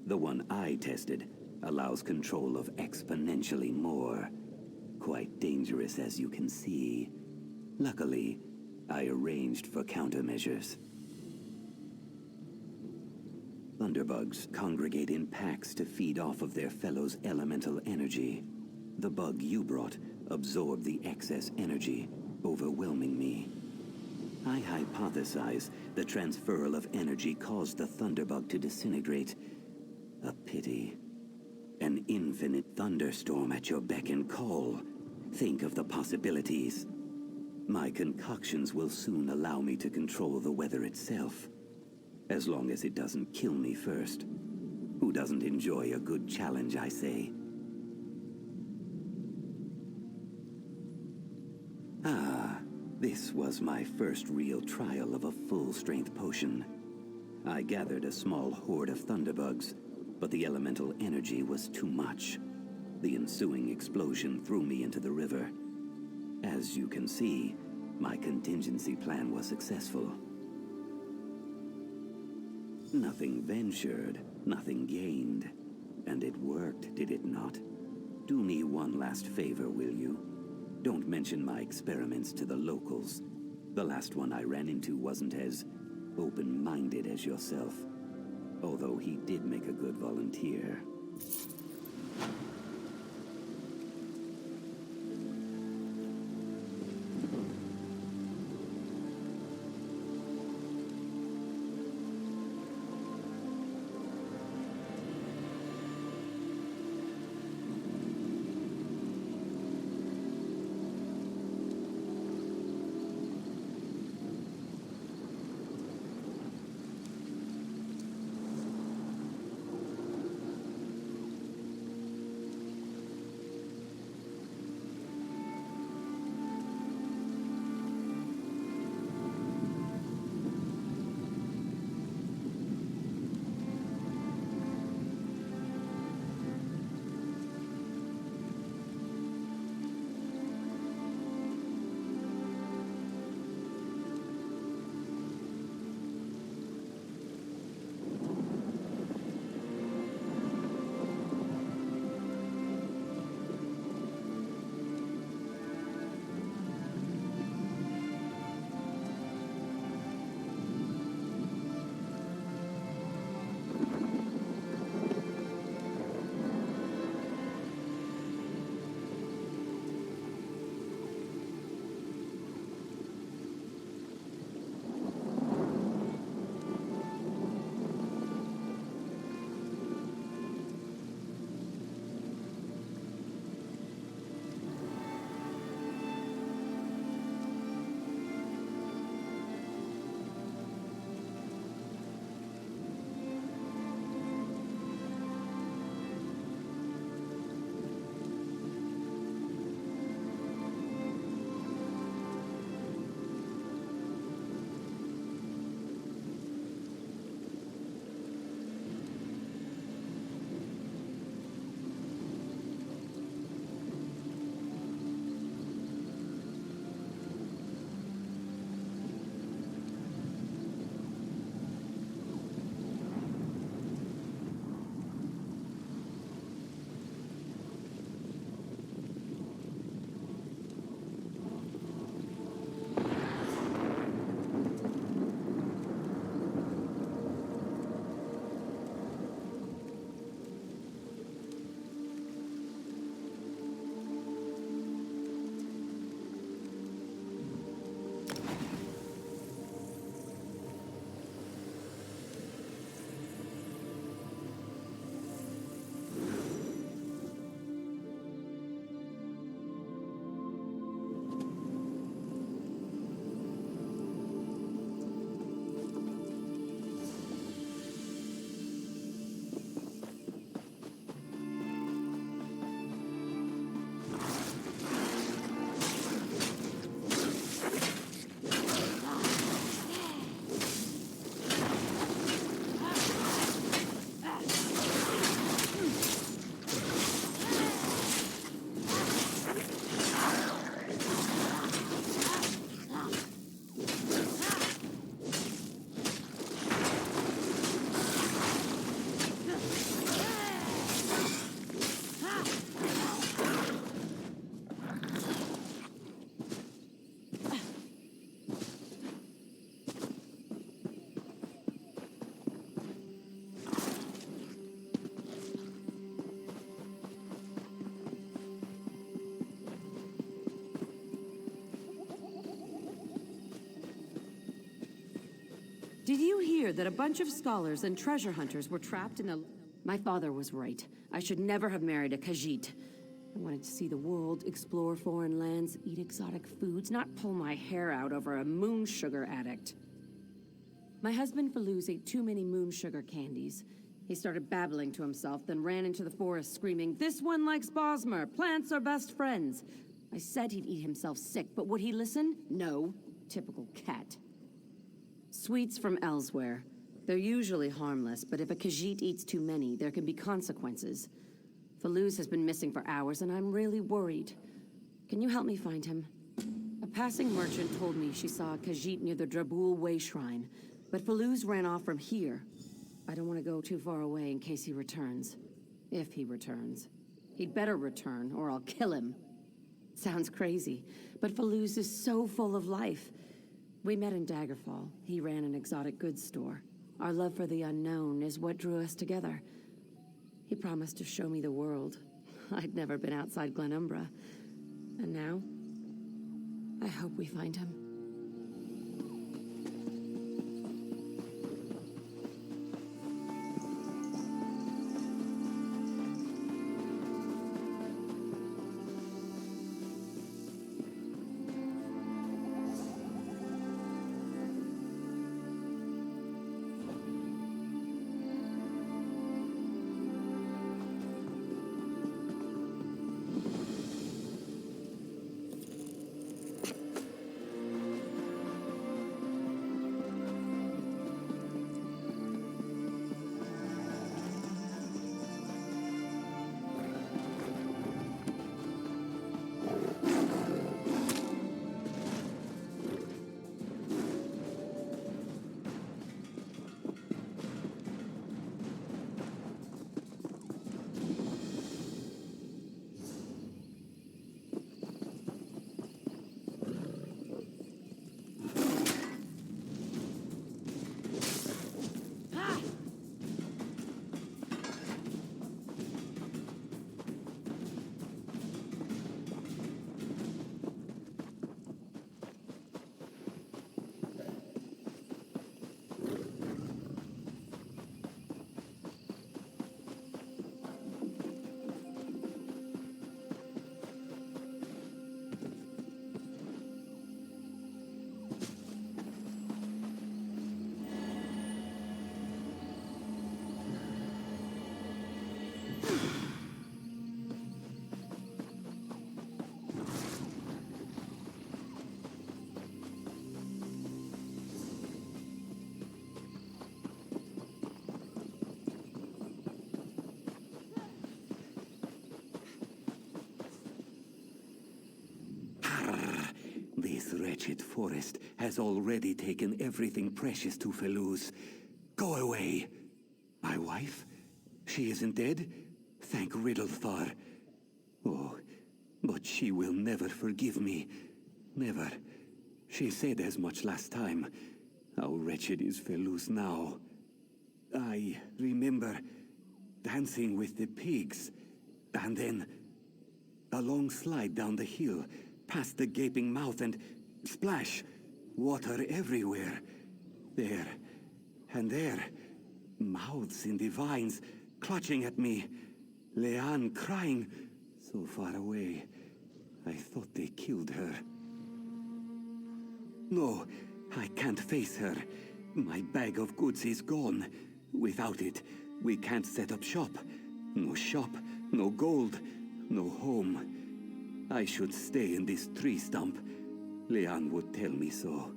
O: The one I tested allows control of exponentially more. Quite dangerous, as you can see. Luckily, I arranged for countermeasures. Thunderbugs congregate in packs to feed off of their fellows' elemental energy. The bug you brought absorbed the excess energy, overwhelming me. I hypothesize the transferal of energy caused the thunderbug to disintegrate. A pity. An infinite thunderstorm at your beck and call. Think of the possibilities. My concoctions will soon allow me to control the weather itself. As long as it doesn't kill me first. Who doesn't enjoy a good challenge, I say? Ah, this was my first real trial of a full-strength potion. I gathered a small horde of thunderbugs, but the elemental energy was too much. The ensuing explosion threw me into the river. As you can see, my contingency plan was successful. Nothing ventured, nothing gained. And it worked, did it not? Do me one last favor, will you? Don't mention my experiments to the locals. The last one I ran into wasn't as open-minded as yourself. Although he did make a good volunteer.
B: Did you hear that a bunch of scholars and treasure hunters were trapped in a... My father was right. I should never have married a Khajiit. I wanted to see the world, explore foreign lands, eat exotic foods, not pull my hair out over a moon sugar addict. My husband Faluz ate too many moon sugar candies. He started babbling to himself, then ran into the forest screaming, "This one likes Bosmer! Plants are best friends!" I said he'd eat himself sick, but would he listen? No. Typical cat. Sweets from elsewhere. They're usually harmless, but if a Khajiit eats too many, there can be consequences. Faluz has been missing for hours, and I'm really worried. Can you help me find him? A passing merchant told me she saw a Khajiit near the Drabul Way Shrine, but Faluz ran off from here. I don't want to go too far away in case he returns. If he returns. He'd better return, or I'll kill him. Sounds crazy, but Faluz is so full of life. We met in Daggerfall. He ran an exotic goods store. Our love for the unknown is what drew us together. He promised to show me the world. I'd never been outside Glenumbra. And now, I hope we find him.
O: This wretched forest has already taken everything precious to Faluz. Go away. My wife? She isn't dead? Thank Riddlethar. Oh, but she will never forgive me. Never. She said as much last time. How wretched is Faluz now. I remember dancing with the pigs, and then a long slide down the hill, past the gaping mouth, and splash! Water everywhere. There, and there. Mouths in the vines, clutching at me. Leanne crying, so far away. I thought they killed her. No, I can't face her. My bag of goods is gone. Without it, we can't set up shop. No shop, no gold, no home. I should stay in this tree stump. Leanne would tell me so.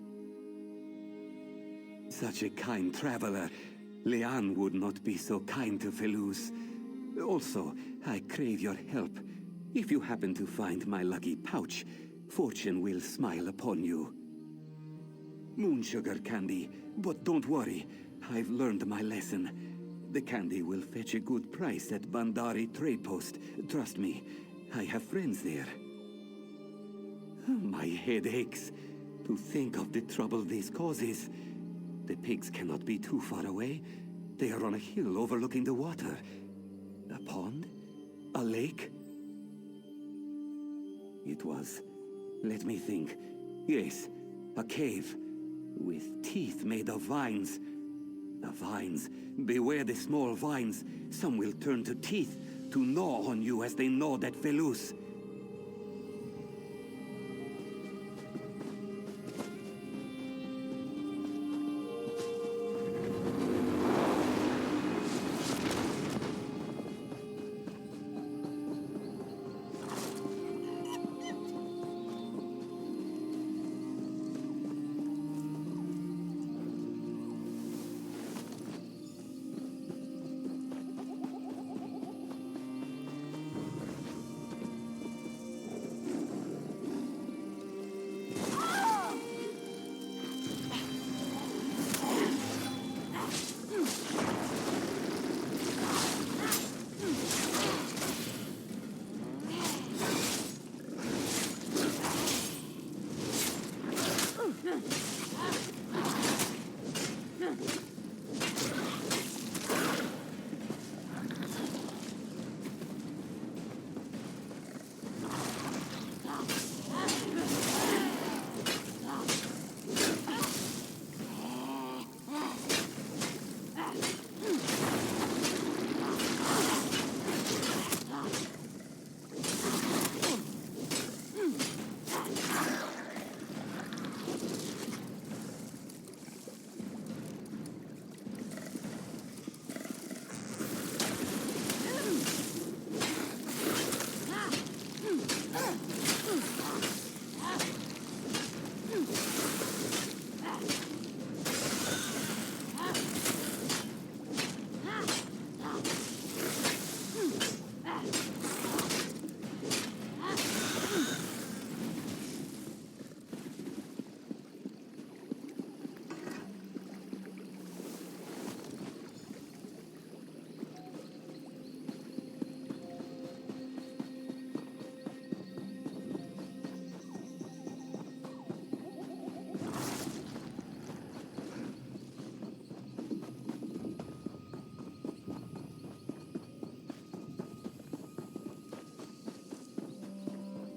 O: Such a kind traveler. Leanne would not be so kind to Faluz. Also, I crave your help. If you happen to find my lucky pouch, fortune will smile upon you. Moon sugar candy, but don't worry. I've learned my lesson. The candy will fetch a good price at Bandari trade post. Trust me, I have friends there. My head aches to think of the trouble this causes. The pigs cannot be too far away. They are on a hill overlooking the water. A pond? A lake? It was. Let me think. Yes, a cave. with teeth made of vines. The vines, beware the small vines. Some will turn to teeth to gnaw on you as they gnawed at Felus.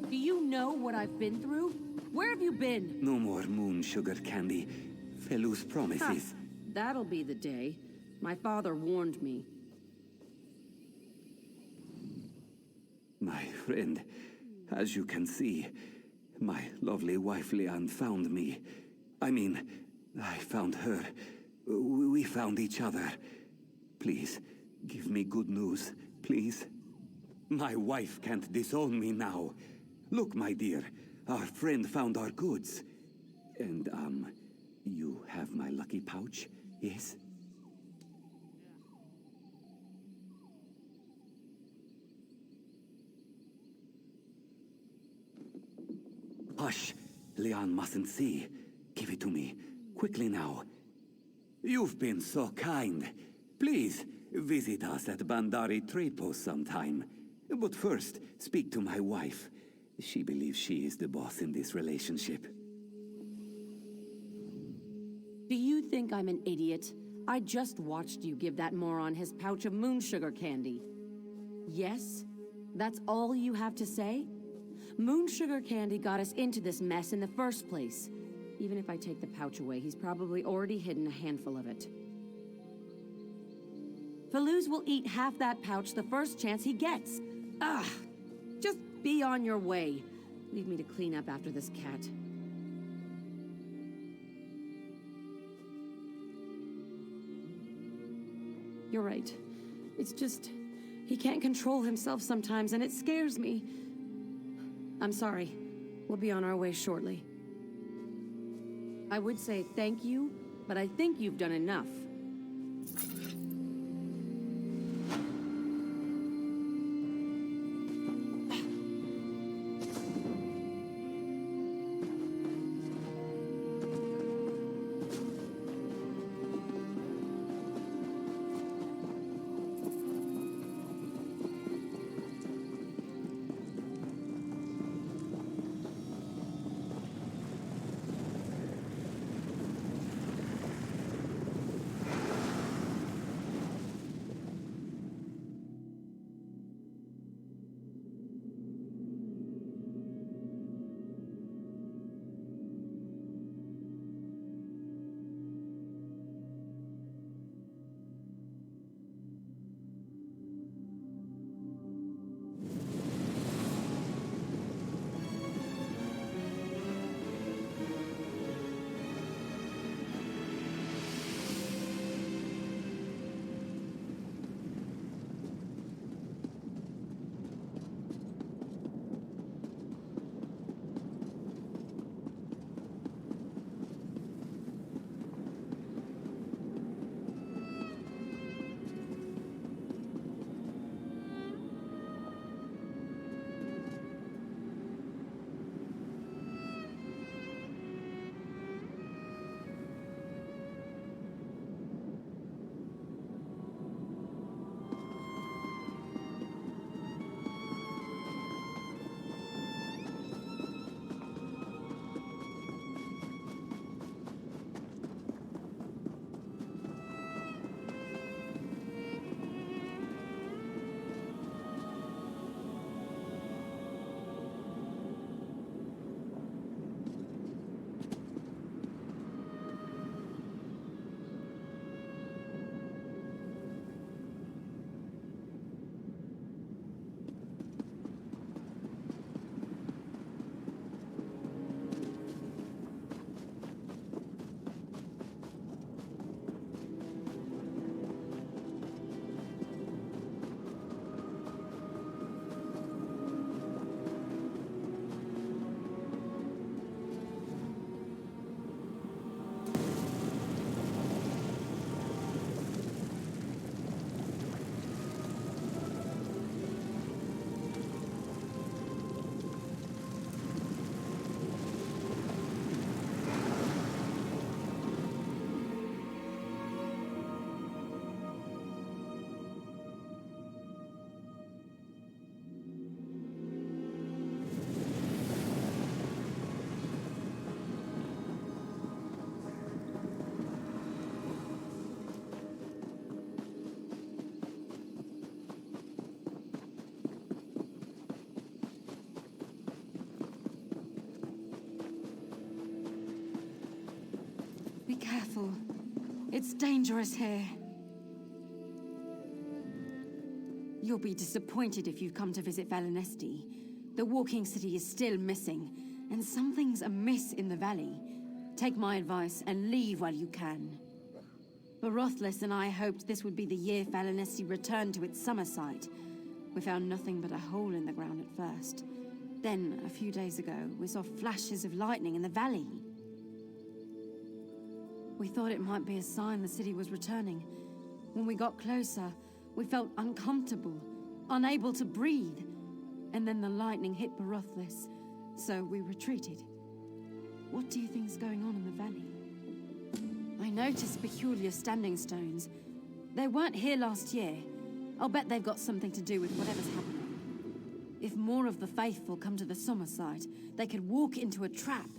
B: Do you know what I've been through? Where have you been?
O: No more moon sugar candy. Felus promises.
B: That'll be the day. My father warned me.
O: My friend, as you can see, my lovely wife Leanne found me. I mean, I found her. We found each other. Please, give me good news, please. My wife can't disown me now. Look, my dear, our friend found our goods. And, you have my lucky pouch, yes? Hush! Leon mustn't see. Give it to me. Quickly now. You've been so kind. Please, visit us at Bandari Trade Post sometime. But first, speak to my wife. She believes she is the boss in this relationship.
B: Do you think I'm an idiot? I just watched you give that moron his pouch of moon sugar candy. Yes? That's all you have to say? Moon sugar candy got us into this mess in the first place. Even if I take the pouch away, he's probably already hidden a handful of it. Faluz will eat half that pouch the first chance he gets. Ugh! Just be on your way. Leave me to clean up after this cat. You're right. It's just... he can't control himself sometimes, and it scares me. I'm sorry. We'll be on our way shortly. I would say thank you, but I think you've done enough. careful. It's dangerous here. You'll be disappointed if you come to visit Valinesti. The walking city is still missing, and something's amiss in the valley. Take my advice and leave while you can. Barothless and I hoped this would be the year Valinesti returned to its summer site. We found nothing but a hole in the ground at first. Then, a few days ago, we saw flashes of lightning in the valley. We thought it might be a sign the city was returning. When we got closer, we felt uncomfortable, unable to breathe. And then the lightning hit Barothless, so we retreated. What do you think's going on in the valley? I noticed peculiar standing stones. They weren't here last year. I'll bet they've got something to do with whatever's happening. If more of the faithful come to the summer site, they could walk into a trap.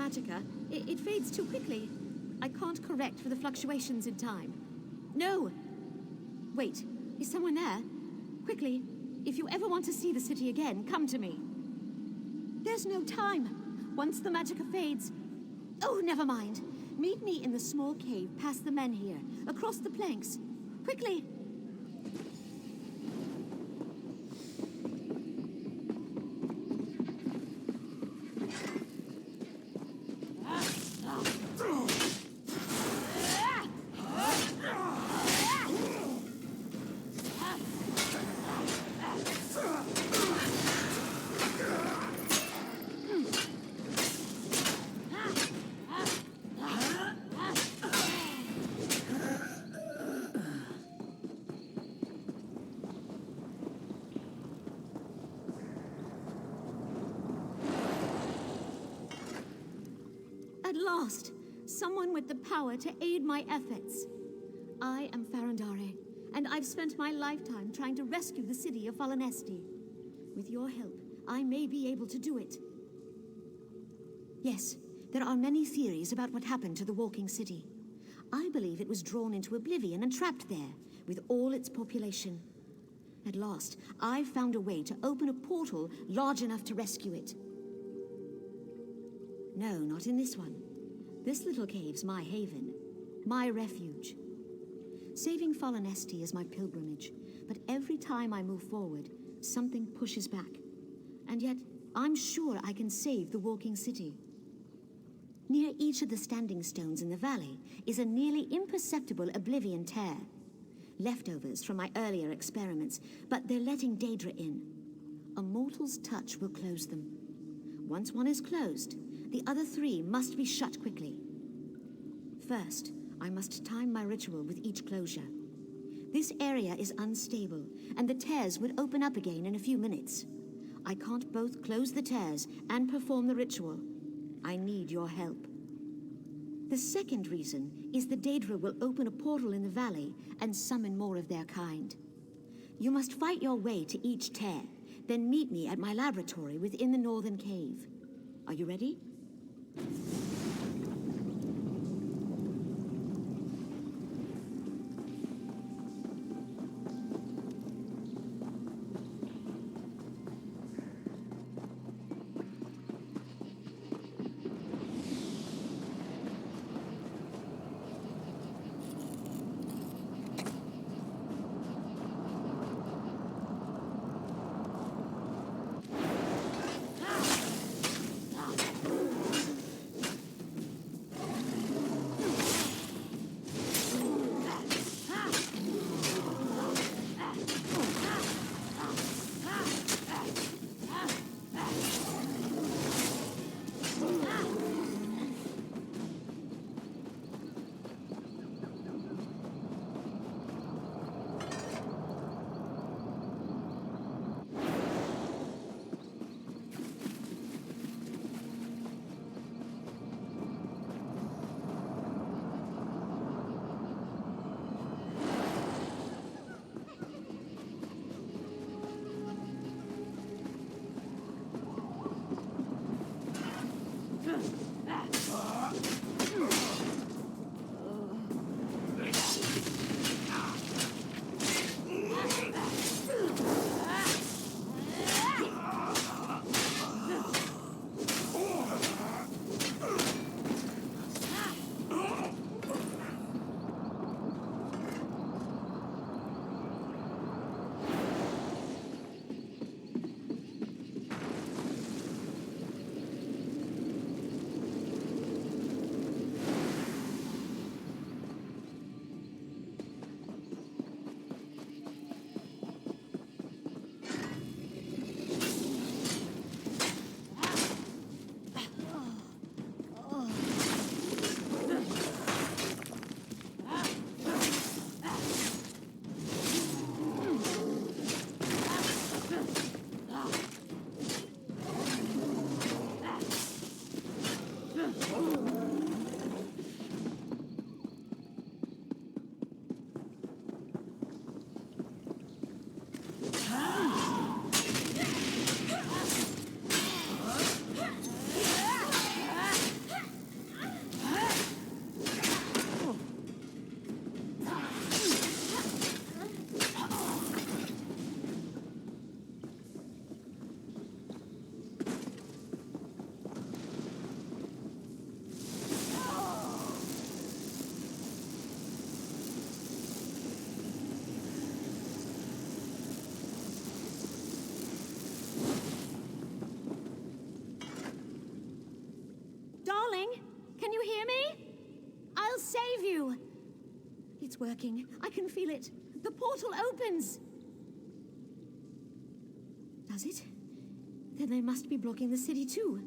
P: Magicka, it fades too quickly. I can't correct for the fluctuations in time. No! Wait, is someone there? Quickly, if you ever want to see the city again, come to me. There's no time. Once the Magicka fades... Oh, never mind. Meet me in the small cave past the men here, across the planks. Quickly! At last, someone with the power to aid my efforts. I am Farandare, and I've spent my lifetime trying to rescue the city of Valinesti. With your help, I may be able to do it. Yes, there are many theories about what happened to the walking city. I believe it was drawn into oblivion and trapped there, with all its population. At last, I've found a way to open a portal large enough to rescue it. No, not in this one. This little cave's my haven, my refuge. Saving Valinesti is my pilgrimage, but every time I move forward, something pushes back. And yet, I'm sure I can save the walking city. Near each of the standing stones in the valley is a nearly imperceptible oblivion tear. Leftovers from my earlier experiments, but they're letting Daedra in. A mortal's touch will close them. Once one is closed, the other three must be shut quickly. First, I must time my ritual with each closure. This area is unstable, and the tears would open up again in a few minutes. I can't both close the tears and perform the ritual. I need your help. The second reason is the Daedra will open a portal in the valley and summon more of their kind. You must fight your way to each tear, then meet me at my laboratory within the northern cave. Are you ready? save you! It's working. I can feel it. The portal opens! Does it? Then they must be blocking the city too.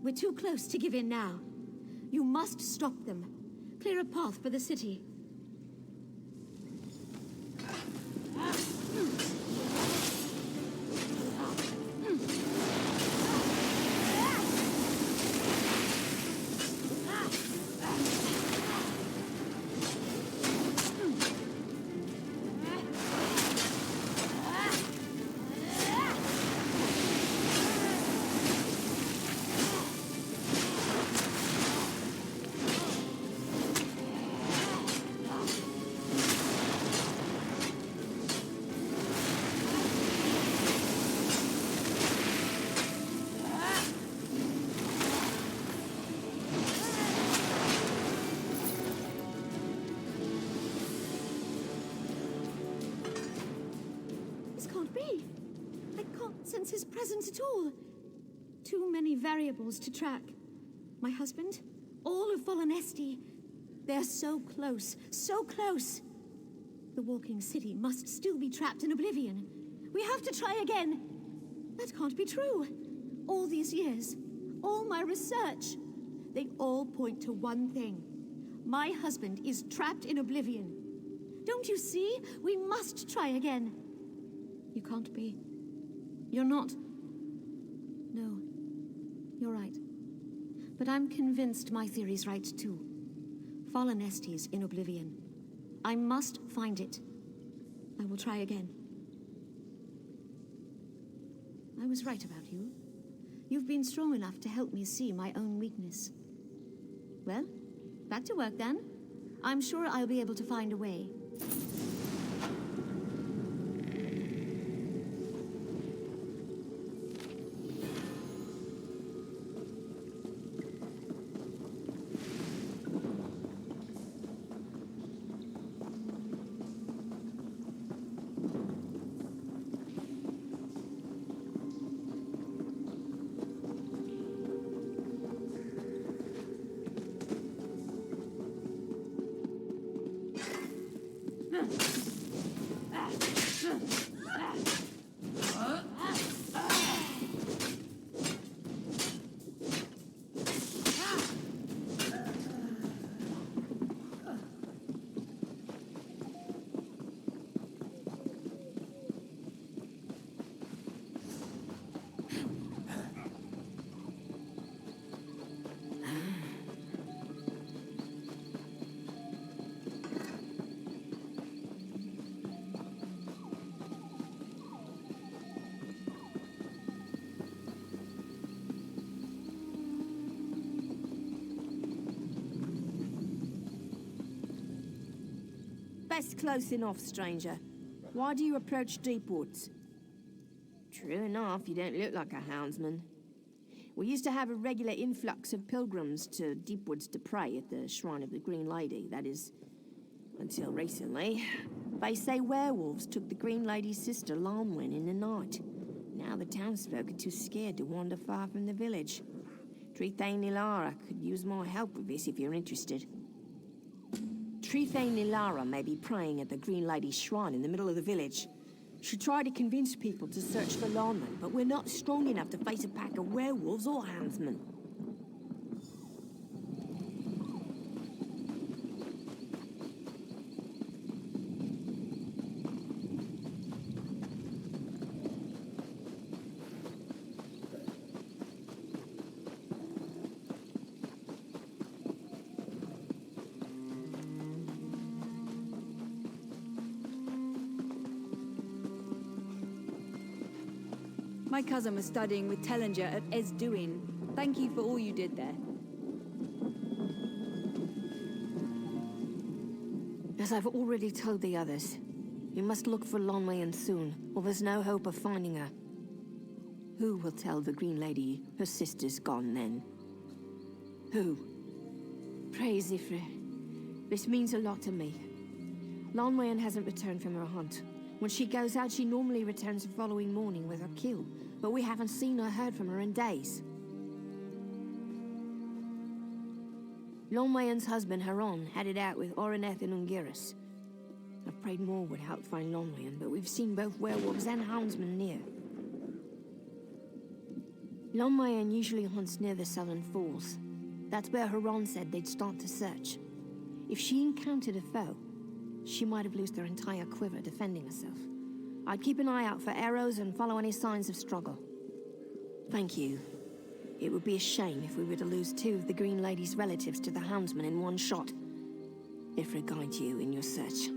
P: We're too close to give in now. You must stop them. Clear a path for the city. Sense his presence at all. Too many variables to track. My husband, all of Volanesti. They're so close, so close. The walking city must still be trapped in oblivion. We have to try again. That can't be true. All these years, all my research, they all point to one thing. My husband is trapped in oblivion. Don't you see? We must try again. You can't be. You're not. No, you're right. But I'm convinced my theory's right too. Volanesti's in oblivion. I must find it. I will try again. I was right about you. You've been strong enough to help me see my own weakness. Well, back to work then. I'm sure I'll be able to find a way.
Q: That's close enough, stranger. Why do you approach deep woods? True enough, you don't look like a houndsman. We used to have a regular influx of pilgrims to deep woods to pray at the Shrine of the Green Lady, that is, until recently. They say werewolves took the Green Lady's sister Lonwen in the night. Now the townsfolk are too scared to wander far from the village. Trithane Nilara could use more help with this if you're interested. Trithane Nilara may be praying at the Green Lady's shrine in the middle of the village. She tried to convince people to search for Lonwen, but we're not strong enough to face a pack of werewolves or houndsmen.
N: My cousin was studying with Tellinger at Esduin. Thank you for all you did there.
Q: As I've already told the others, you must look for Lonwen soon, or there's no hope of finding her. Who will tell the Green Lady her sister's gone then? Who? Pray, Zifre. This means a lot to me. Lonwen hasn't returned from her hunt. When she goes out, she normally returns the following morning with her kill, but we haven't seen or heard from her in days. Lonwayan's husband, Haron, headed out with Oreneth and Ungiris. I've prayed more would help find Lonwayan, but we've seen both werewolves and houndsmen near. Lonwayan usually hunts near the Southern Falls. That's where Haron said they'd start to search. If she encountered a foe, she might have loosed her entire quiver defending herself. I'd keep an eye out for arrows and follow any signs of struggle. Thank you. It would be a shame if we were to lose two of the Green Lady's relatives to the houndsman in one shot. Ifra guide you in your search.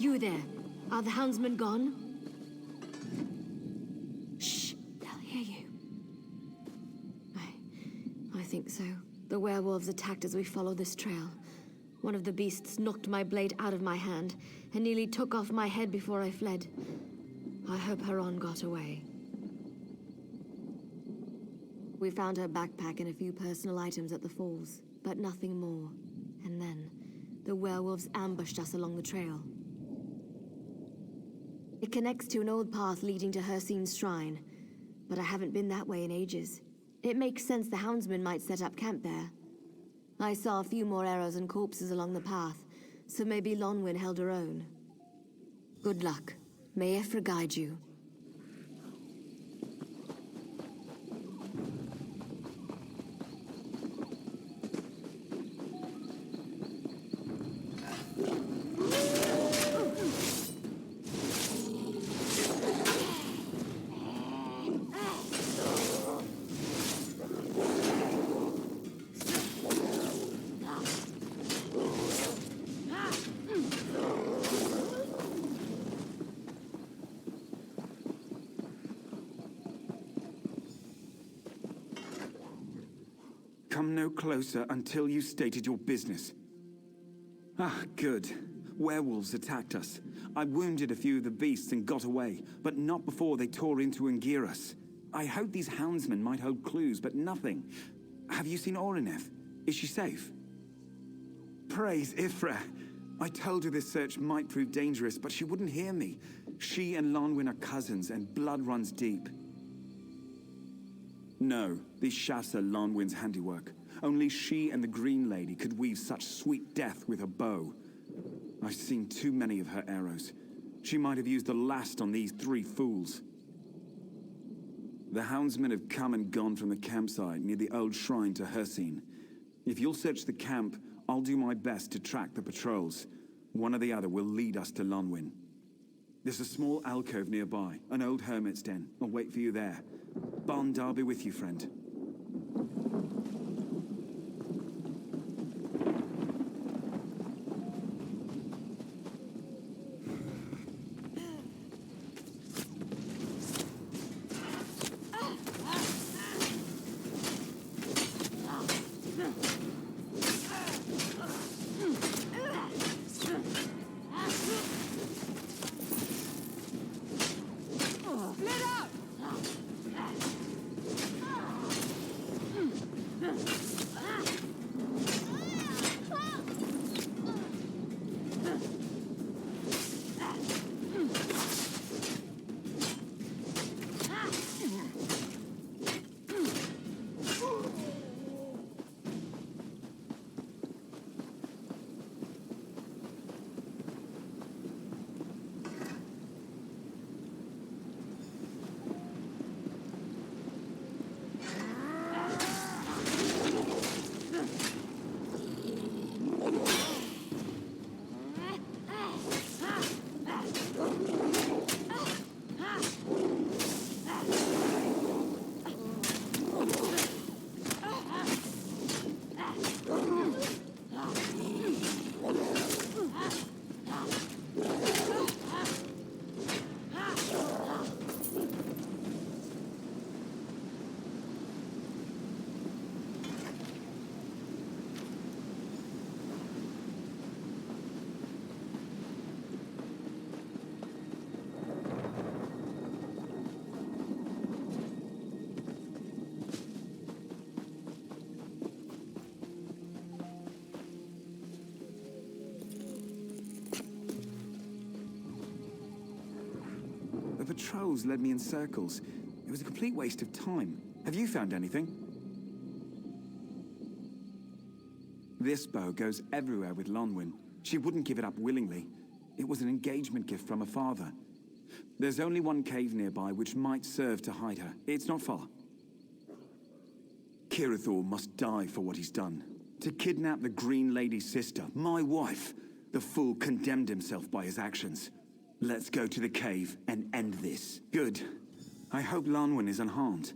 B: You there. Are the houndsmen gone? Shh, they'll hear you. I think so. The werewolves attacked as we followed this trail. One of the beasts knocked my blade out of my hand and nearly took off my head before I fled. I hope Haron got away. We found her backpack and a few personal items at the falls, but nothing more. And then, the werewolves ambushed us along the trail. It connects to an old path leading to Hircine's shrine, but I haven't been that way in ages. It makes sense the houndsmen might set up camp there. I saw a few more arrows and corpses along the path, so maybe Lonwayn held her own. Good luck. May Ifra guide you.
L: come no closer until you stated your business. Ah, good. Werewolves attacked us. I wounded a few of the beasts and got away, but not before they tore into Angiras. I hoped these houndsmen might hold clues, but nothing. Have you seen Orineth? Is she safe? Praise Ifra. I told her this search might prove dangerous, but she wouldn't hear me. She and Lonwyn are cousins, and blood runs deep. No, these shafts are Lonwyn's handiwork. Only she and the Green Lady could weave such sweet death with her bow. I've seen too many of her arrows. She might have used the last on these 3 fools. The houndsmen have come and gone from the campsite near the old shrine to Hersine. If you'll search the camp, I'll do my best to track the patrols. One or the other will lead us to Lonwyn. There's a small alcove nearby, an old hermit's den. I'll wait for you there. Barndar be with you, friend. The patrols led me in circles. It was a complete waste of time. Have you found anything? This bow goes everywhere with Lonwyn. She wouldn't give it up willingly. It was an engagement gift from her father. There's only one cave nearby which might serve to hide her. It's not far. Kirithor must die for what he's done. To kidnap the Green Lady's sister, my wife. The fool condemned himself by his actions. Let's go to the cave and end this. Good. I hope Lonwyn is unharmed.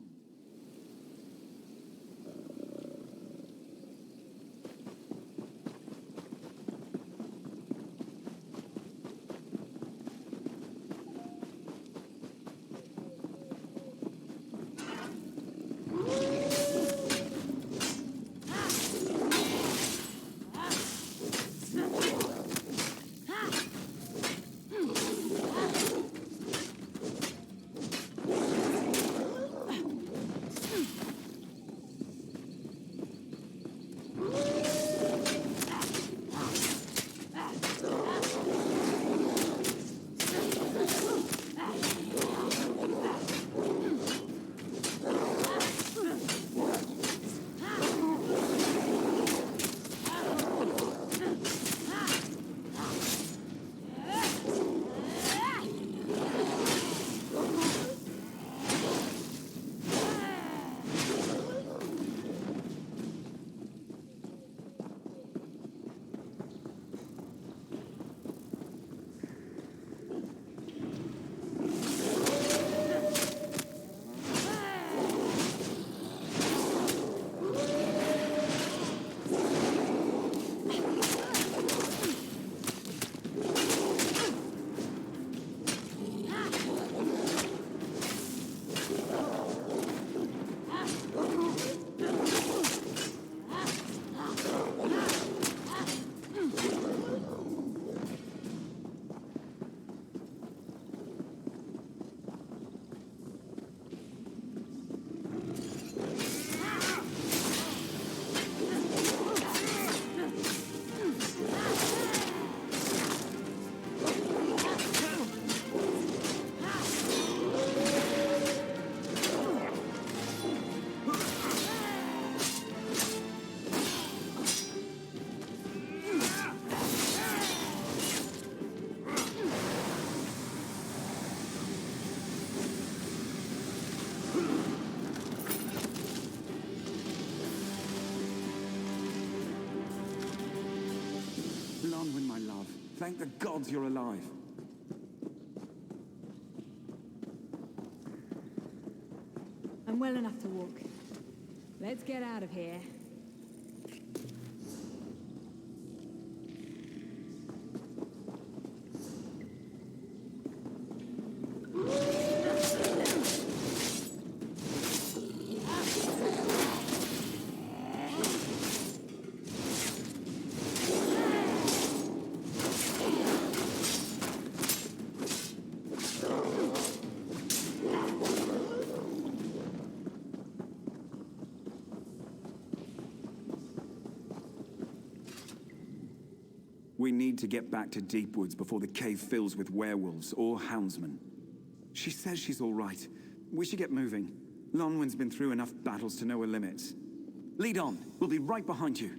L: Thank the gods you're alive.
N: I'm well enough to walk.
B: Let's get out of here.
L: We need to get back to Deepwoods before the cave fills with werewolves or houndsmen. She says she's all right. We should get moving. Lonwyn's been through enough battles to know her limits. Lead on. We'll be right behind you.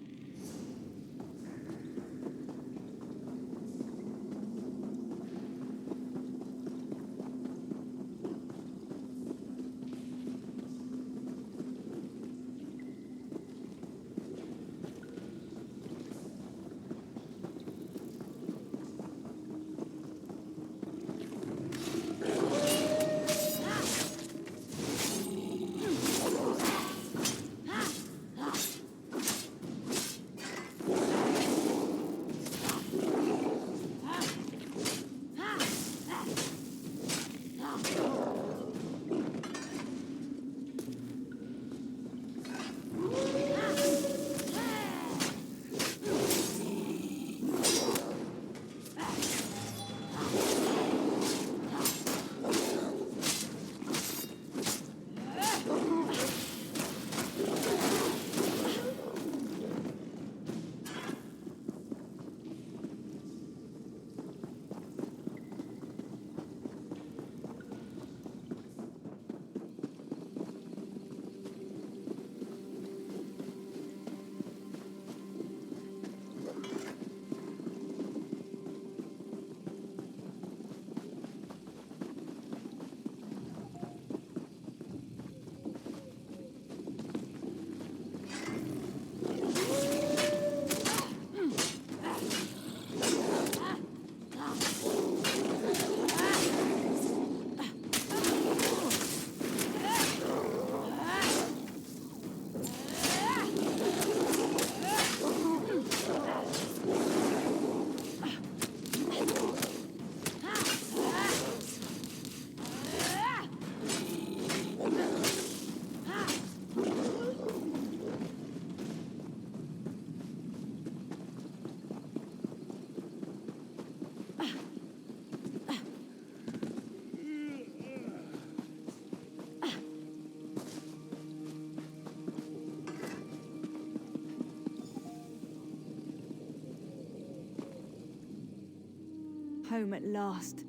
N: Home at last.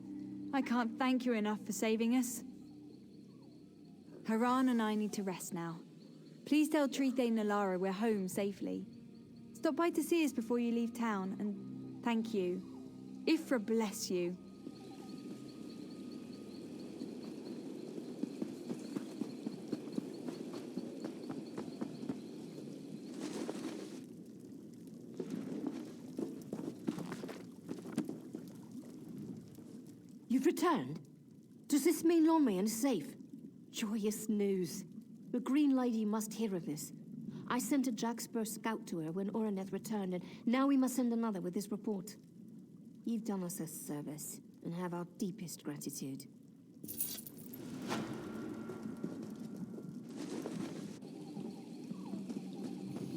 N: I can't thank you enough for saving us. Haran and I need to rest now. Please tell Trite Nalara we're home safely. Stop by to see us before you leave town, and thank you. Ifra bless you.
Q: You've returned? Does this mean Lonmayan is safe? Joyous news. The Green Lady must hear of this. I sent a Jackspur scout to her when Oreneth returned, and now we must send another with this report. You've done us a service, and have our deepest gratitude.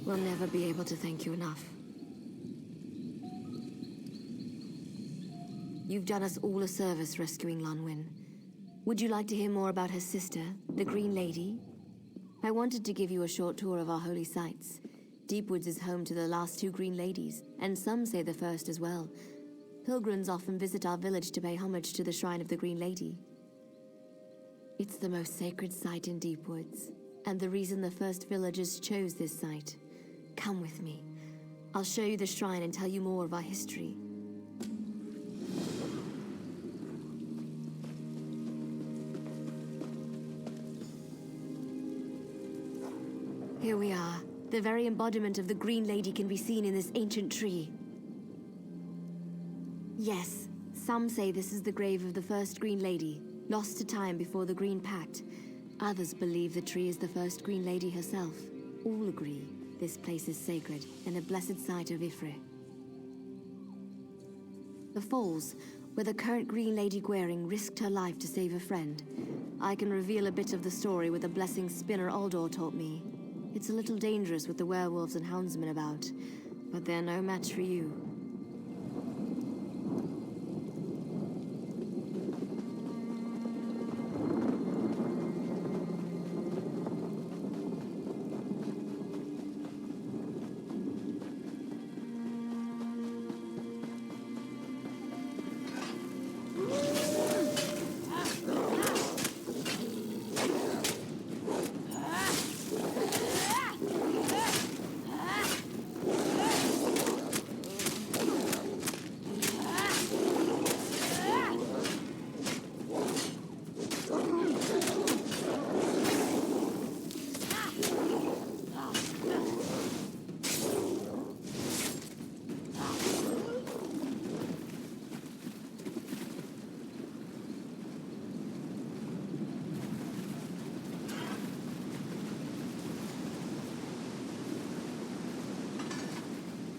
Q: We'll never be able to thank you enough. You've done us all a service rescuing Lonwyn. Would you like to hear more about her sister, the Green Lady? I wanted to give you a short tour of our holy sites. Deepwoods is home to the last two Green Ladies, and some say the first as well. Pilgrims often visit our village to pay homage to the shrine of the Green Lady. It's the most sacred site in Deepwoods, and the reason the first villagers chose this site. Come with me. I'll show you the shrine and tell you more of our history. Here we are. The very embodiment of the Green Lady can be seen in this ancient tree.
P: Yes, some say this is the grave of the first Green Lady, lost to time before the Green Pact. Others believe the tree is the first Green Lady herself. All agree this place is sacred and a blessed site of Ifre. The falls, where the current Green Lady Gwaring risked her life to save a friend. I can reveal a bit of the story with a blessing Spinner Aldor taught me. It's a little dangerous with the werewolves and houndsmen about, but they're no match for you.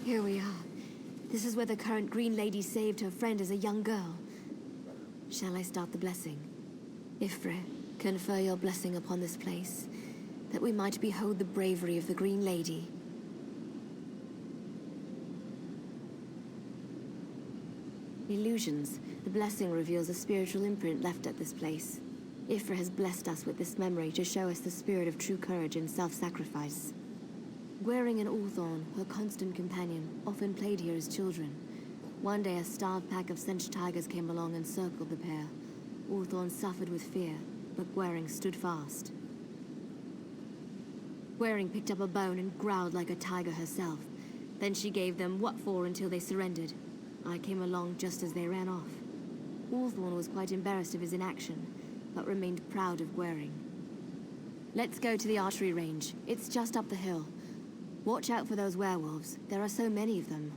P: Here we are. This is where the current Green Lady saved her friend as a young girl. Shall I start the blessing? Ifre, confer your blessing upon this place, that we might behold the bravery of the Green Lady. Illusions. The blessing reveals a spiritual imprint left at this place. Ifre has blessed us with this memory to show us the spirit of true courage and self-sacrifice. Gwaring and Ulthorn, her constant companion, often played here as children. One day a starved pack of Sench tigers came along and circled the pair. Ulthorn suffered with fear, but Gwaring stood fast. Gwaring picked up a bone and growled like a tiger herself. Then she gave them what for until they surrendered. I came along just as they ran off. Ulthorn was quite embarrassed of his inaction, but remained proud of Gwaring. Let's go to the archery range. It's just up the hill. Watch out for those werewolves. There are so many of them.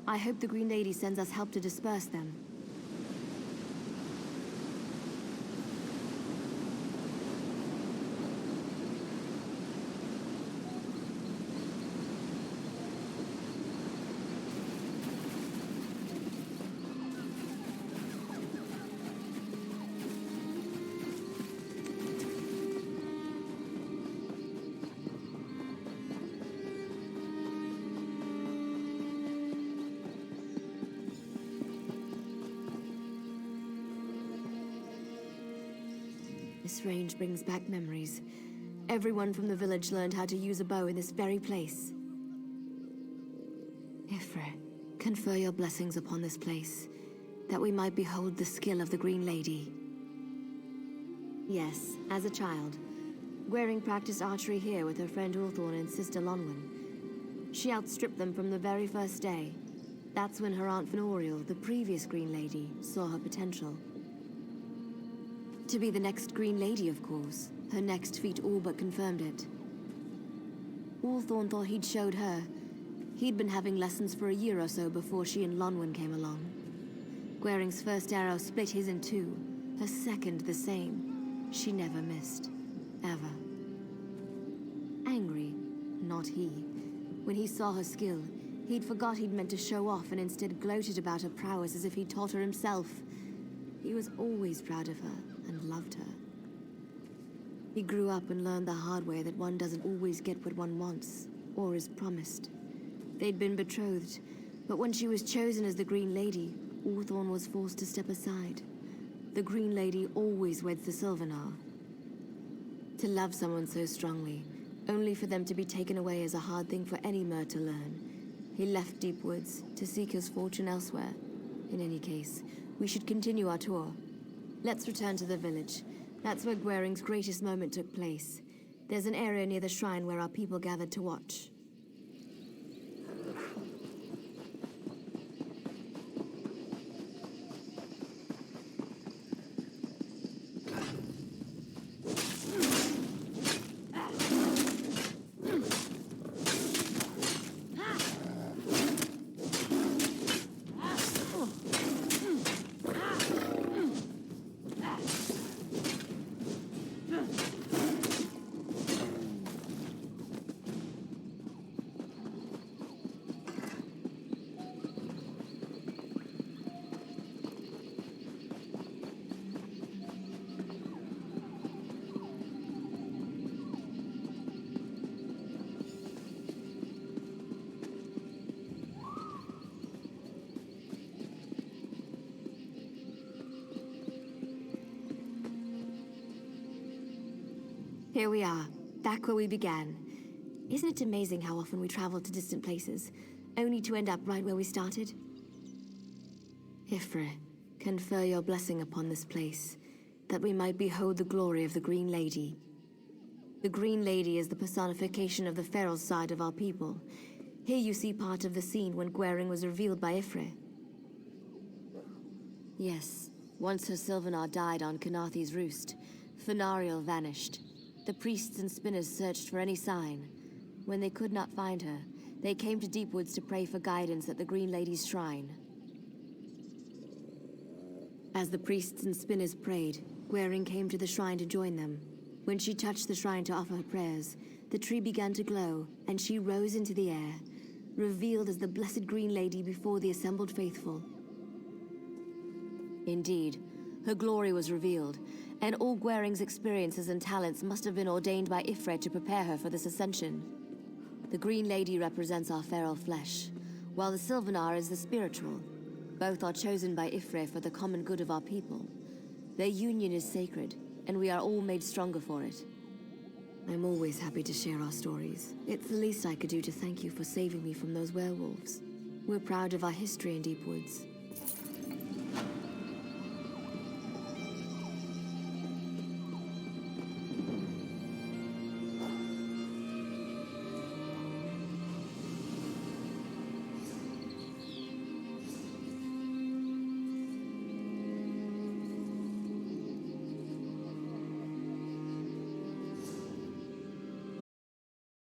P: I hope the Green Lady sends us help to disperse them. This range brings back memories. Everyone from the village learned how to use a bow in this very place. Ifre, confer your blessings upon this place, that we might behold the skill of the Green Lady. Yes, as a child, Gwaring practiced archery here with her friend Ulthorn and sister Lonwen. She outstripped them from the very first day. That's when her Aunt Fenoriel, the previous Green Lady, saw her potential. To be the next Green Lady, of course. Her next feat all but confirmed it. Ulthorn thought he'd showed her. He'd been having lessons for a year or so before she and Lonwen came along. Gwaring's first arrow split his in two. Her second the same. She never missed. Ever. Angry, not he. When he saw her skill, he'd forgot he'd meant to show off and instead gloated about her prowess as if he'd taught her himself. He was always proud of her and loved her. He grew up and learned the hard way that one doesn't always get what one wants, or is promised. They'd been betrothed, but when she was chosen as the Green Lady, Ulthorn was forced to step aside. The Green Lady always weds the Sylvanar. To love someone so strongly, only for them to be taken away is a hard thing for any mer to learn. He left Deep Woods to seek his fortune elsewhere. In any case, we should continue our tour. Let's return to the village. That's where Gwaring's greatest moment took place. There's an area near the shrine where our people gathered to watch.
R: Here we are, back where we began. Isn't it amazing how often we travel to distant places, only to end up right where we started? Ifre, confer your blessing upon this place, that we might behold the glory of the Green Lady. The Green Lady is the personification of the feral side of our people. Here you see part of the scene when Gwaring was revealed by Ifre. Yes, once her Sylvanar died on Kanathi's roost, Fenariel vanished. The priests and spinners searched for any sign. When they could not find her, they came to Deepwoods to pray for guidance at the Green Lady's shrine. As the priests and spinners prayed, Gwaring came to the shrine to join them. When she touched the shrine to offer her prayers, the tree began to glow, and she rose into the air, revealed as the Blessed Green Lady before the assembled faithful. Indeed, her glory was revealed, and all Gwaring's experiences and talents must have been ordained by Ifrit to prepare her for this ascension. The Green Lady represents our feral flesh, while the Sylvanar is the spiritual. Both are chosen by Ifrit for the common good of our people. Their union is sacred, and we are all made stronger for it. I'm always happy to share our stories. It's the least I could do to thank you for saving me from those werewolves. We're proud of our history in Deepwoods.